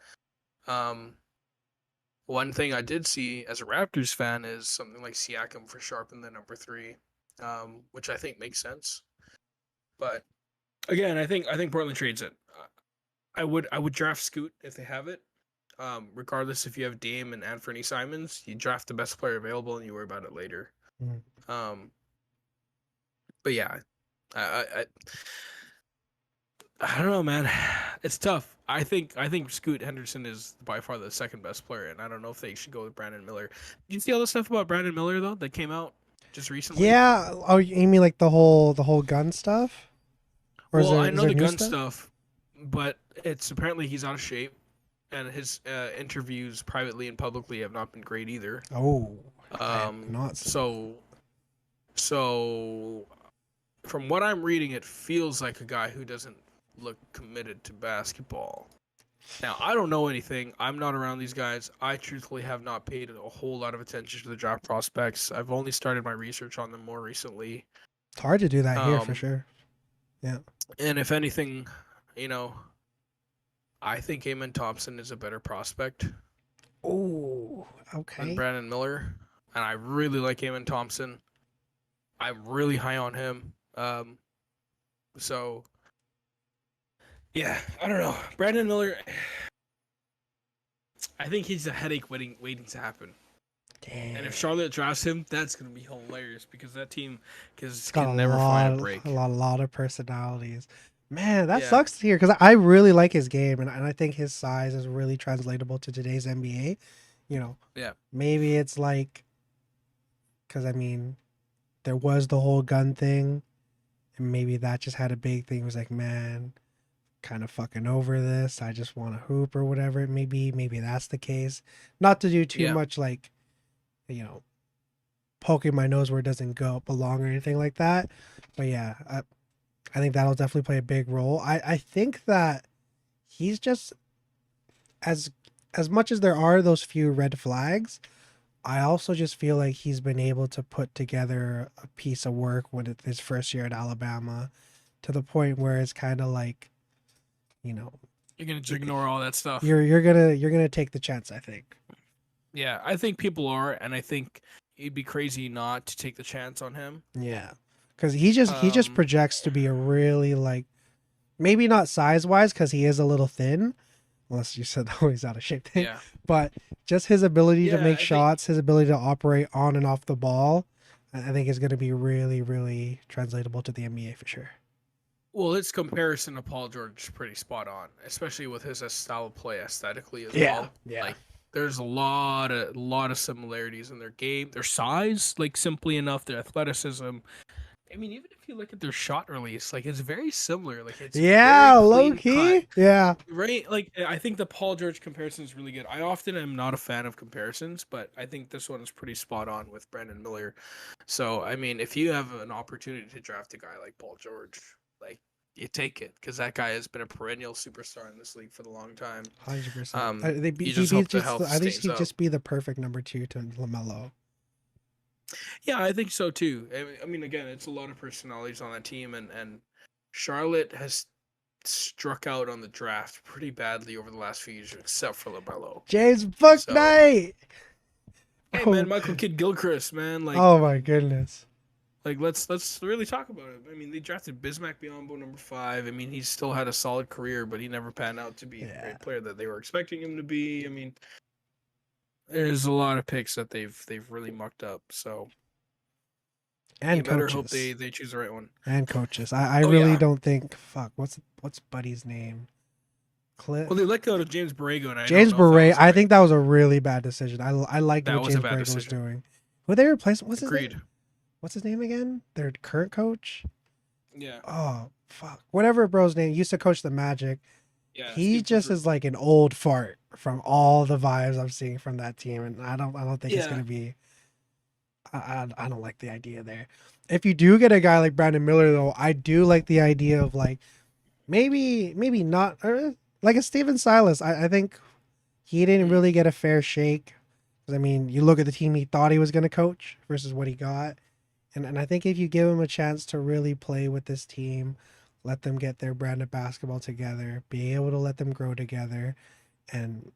One thing I did see as a Raptors fan is something like Siakam for Sharp in the number 3, which I think makes sense. But again, I think Portland trades it. I would draft Scoot if they have it. Regardless if you have Dame and Anthony Simons, you draft the best player available and you worry about it later. But yeah, I don't know, man. It's tough. I think Scoot Henderson is by far the second best player, and I don't know if they should go with Brandon Miller. You see all the stuff about Brandon Miller though that came out just recently? Yeah. Oh, you mean like the whole gun stuff? Or well, I is know there the new gun stuff, but it's apparently he's out of shape, and his interviews privately and publicly have not been great either. Oh, I have not seen So from what I'm reading, it feels like a guy who doesn't look committed to basketball. Now, I don't know anything. I'm not around these guys. I truthfully have not paid a whole lot of attention to the draft prospects. I've only started my research on them more recently. It's hard to do that here for sure. Yeah. And if anything, I think Amen Thompson is a better prospect Oh, than okay. Brandon Miller. And I really like Amen Thompson. I'm really high on him. So, yeah, I don't know. Brandon Miller, I think he's a headache waiting to happen. Damn. And if Charlotte drafts him, that's going to be hilarious because that team It's got can never find a break. a lot of personalities. Man, that Yeah. sucks to hear because I really like his game and I think his size is really translatable to today's NBA. Yeah. Maybe it's like, because I mean, there was the whole gun thing, and maybe that just had a big thing. It was like, man, kind of fucking over this. I just want to hoop or whatever it may be. Maybe that's the case. Not to do too Yeah. much like, poking my nose where it doesn't belong or anything like that. But yeah, I think that'll definitely play a big role. I think that he's just as much as there are those few red flags, I also just feel like he's been able to put together a piece of work when it's his first year at Alabama, to the point where it's kind of like, You're going to ignore all that stuff. you're gonna take the chance. I think. Yeah, I think people are, and I think it'd be crazy not to take the chance on him. Yeah, because he just projects to be a really like, maybe not size wise because he is a little thin, unless you said that he's out of shape. Yeah. But just his ability to Yeah, make I think- shots, his ability to operate on and off the ball, I think is going to be really, really translatable to the NBA for sure. Well, his comparison to Paul George is pretty spot on, especially with his style of play aesthetically as well. Like, there's a lot of similarities in their game, their size, like simply enough, their athleticism, I mean, even if you look at their shot release, like it's very similar. Like it's Yeah, very low clean cut. key. Yeah. Right, like I think the Paul George comparison is really good. I often am not a fan of comparisons, but I think this one is pretty spot on with Brandon Miller. So I mean, if you have an opportunity to draft a guy like Paul George, like you take it because that guy has been a perennial superstar in this league for the long time. 100%. You just hope the health I think stays he'd up. just be the perfect number 2 to LaMelo. Yeah, I think so too. I mean, again, it's a lot of personalities on that team, and Charlotte has struck out on the draft pretty badly over the last few years, except for LaMelo. James Book So- Knight. Hey Oh, man, Michael Kidd Gilchrist, man, like oh my goodness. like let's really talk about it. I mean, they drafted Bismack Biyombo number 5. I mean, he still had a solid career, but he never panned out to be the Yeah. great player that they were expecting him to be. I mean, there's a lot of picks that they've really mucked up. So And you better coaches. hope they choose the right one. And coaches. I Oh, really yeah. don't think. Fuck. What's Buddy's name? Cliff. Well, they let go to James Borrego, and I James don't know if that Beret. was the I right- think that was a really bad decision. I liked That what was a James bad Borrego was decision. doing. Who they replaced? What's his agreed. name? What's his name again? Their current coach. Yeah, Oh fuck. Whatever bro's name used to coach the Magic. yeah. He Steve just Clifford. is like an old fart from all the vibes I'm seeing from that team, and I don't think it's Yeah. gonna be. I don't like the idea there. If you do get a guy like Brandon Miller, though, I do like the idea of like maybe not like a Steven Silas. I think he didn't really get a fair shake. 'Cause, I mean, you look at the team he thought he was going to coach versus what he got, and I think if you give him a chance to really play with this team, let them get their brand of basketball together, be able to let them grow together, and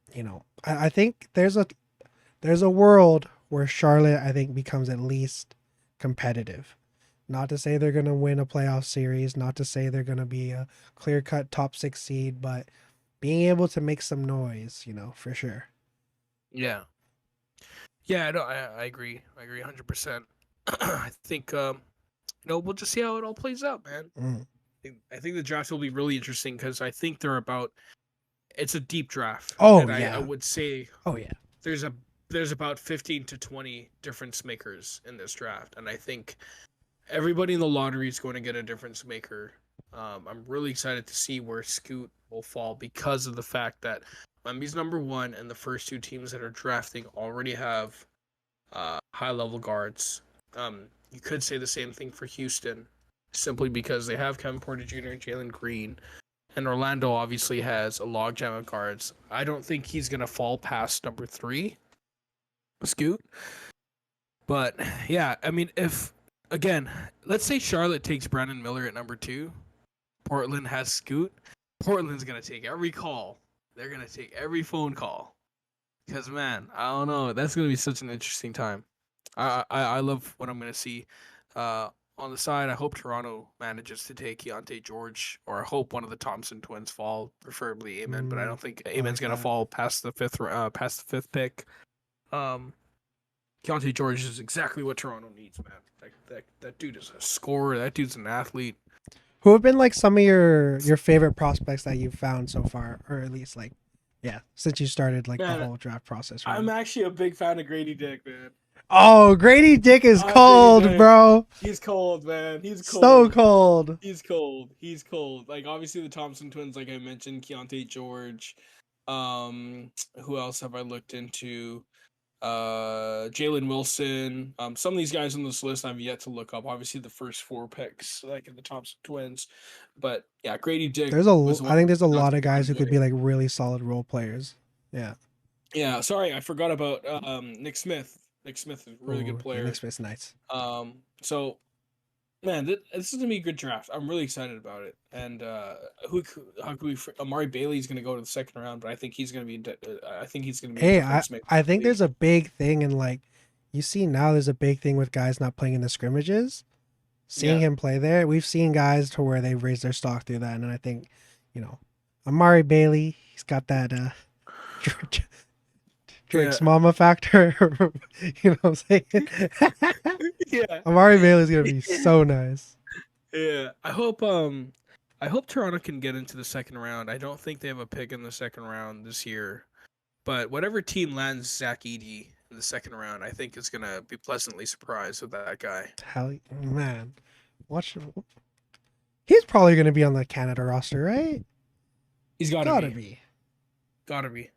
I think there's a world where Charlotte, I think, becomes at least competitive. Not to say they're going to win a playoff series, not to say they're going to be a clear-cut top 6 seed, but being able to make some noise, for sure. Yeah. Yeah, no, I agree. I agree 100%. I think we'll just see how it all plays out, man. Mm. I think the draft will be really interesting because I think it's a deep draft. Oh, and yeah. I would say Oh, yeah. there's about 15 to 20 difference makers in this draft, and I think everybody in the lottery is going to get a difference maker. I'm really excited to see where Scoot will fall because of the fact that Wemby's number 1, and the first 2 teams that are drafting already have high level guards. You could say the same thing for Houston, simply because they have Kevin Porter Jr. and Jalen Green, and Orlando obviously has a logjam of guards. I don't think he's gonna fall past number 3, Scoot. But yeah, I mean, if again, let's say Charlotte takes Brandon Miller at number 2, Portland has Scoot. Portland's gonna take every call. They're gonna take every phone call. Because man, I don't know. That's gonna be such an interesting time. I love what I'm gonna see. On the side, I hope Toronto manages to take Keontae George, or I hope one of the Thompson twins fall, preferably Amen. But I don't think Amen's gonna that. fall past the fifth pick. Keontae George is exactly what Toronto needs, man. That dude is a scorer. That dude's an athlete. Who have been like some of your favorite prospects that you've found so far, or at least like, yeah, since you started like Man, the whole draft process? I'm Right? actually a big fan of Grady Dick, man. Oh, Grady Dick is Grady cold, Dick. bro. He's cold, man. He's cold. So cold. He's cold. He's cold. Like obviously the Thompson twins, like I mentioned, Keontae George. Who else have I looked into? Jalen Wilson. Some of these guys on this list I've yet to look up. Obviously the first 4 picks, like in the Thompson twins. But yeah, Grady Dick. I think there's a lot of guys who could be like really solid role players. Yeah. Yeah, sorry, I forgot about Nick Smith. Nick Smith is a really Ooh, good player. Nick Smith's nice. So man, this is gonna be a good draft. I'm really excited about it. And Amari Bailey's gonna go to the second round, but I think he's gonna be. I think he's gonna be. Hey, I think there's a big thing in like, you see now there's a big thing with guys not playing in the scrimmages. Seeing him play there, we've seen guys to where they've raised their stock through that, and I think, Amari Bailey, he's got that Drake's mama factor. You know what I'm saying? Yeah. Amari Bailey's gonna be so nice. Yeah, I hope Toronto can get into the second round. I don't think they have a pick in the second round this year, but whatever team lands Zach Edey in the second round, I think is gonna be pleasantly surprised with that guy. Hell, man, watch. He's probably going to be on the Canada roster, right? He's gotta Gotta be. be. Gotta be.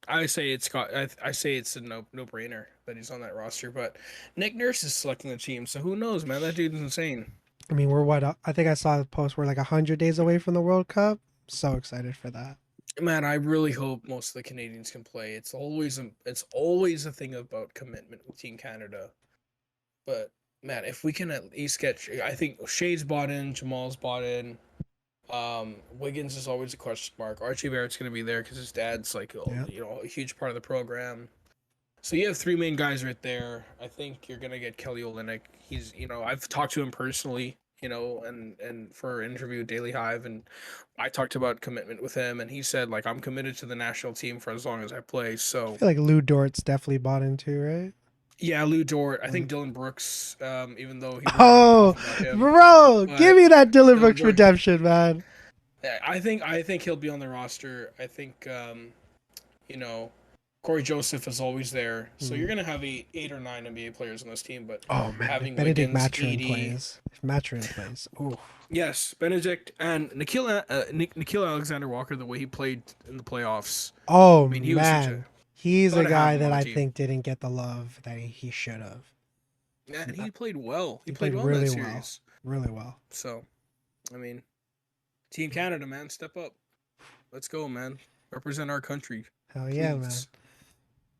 I say it's got. I say it's a no brainer that he's on that roster. But Nick Nurse is selecting the team, so who knows, man? That dude's insane. I mean, we're what? I think I saw a post. We're like 100 days away from the World Cup. So excited for that. Man, I really hope most of the Canadians can play. It's always a thing about commitment with Team Canada. But man, if we can at least get, I think Shade's bought in, Jamal's bought in. Wiggins is always a question mark. Archie Barrett's gonna be there because his dad's like, Yeah. a huge part of the program. So you have three main guys right there. I think you're gonna get Kelly Olynyk. He's, I've talked to him personally, and for an interview with Daily Hive, and I talked about commitment with him, and he said like I'm committed to the national team for as long as I play. So I feel like Lou Dort's definitely bought into, right? yeah, Lou Dort. I think Dylan Brooks, even though he Oh, bro, but give me that Dylan Dylan Brooks Brooks- redemption, man. I think he'll be on the roster. I think Corey Joseph is always there. So you're gonna have eight or nine NBA players on this team, but Oh man, having Benedict Wiggins, Mathurin AD. plays. If Mathurin plays, ooh, yes, Benedict and Nikhil Alexander Walker, the way he played in the playoffs. oh I mean, he was such man, he's a gotta have guy him that on the I team. think didn't get the love that he should have. And he played well. He He played played well in that really well. series. Really well. So, I mean, Team Canada, man, step up. Let's go, man. Represent our country. Hell yeah, man. please.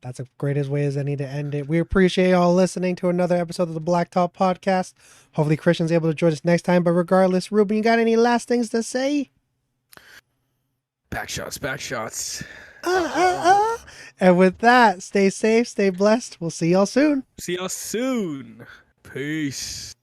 That's a greatest way as any to end it. We appreciate y'all listening to another episode of the Black Top Podcast. Hopefully Christian's able to join us next time. But regardless, Ruben, you got any last things to say? Back shots, back shots. And with that, stay safe, stay blessed. We'll see y'all soon. See y'all soon. Peace.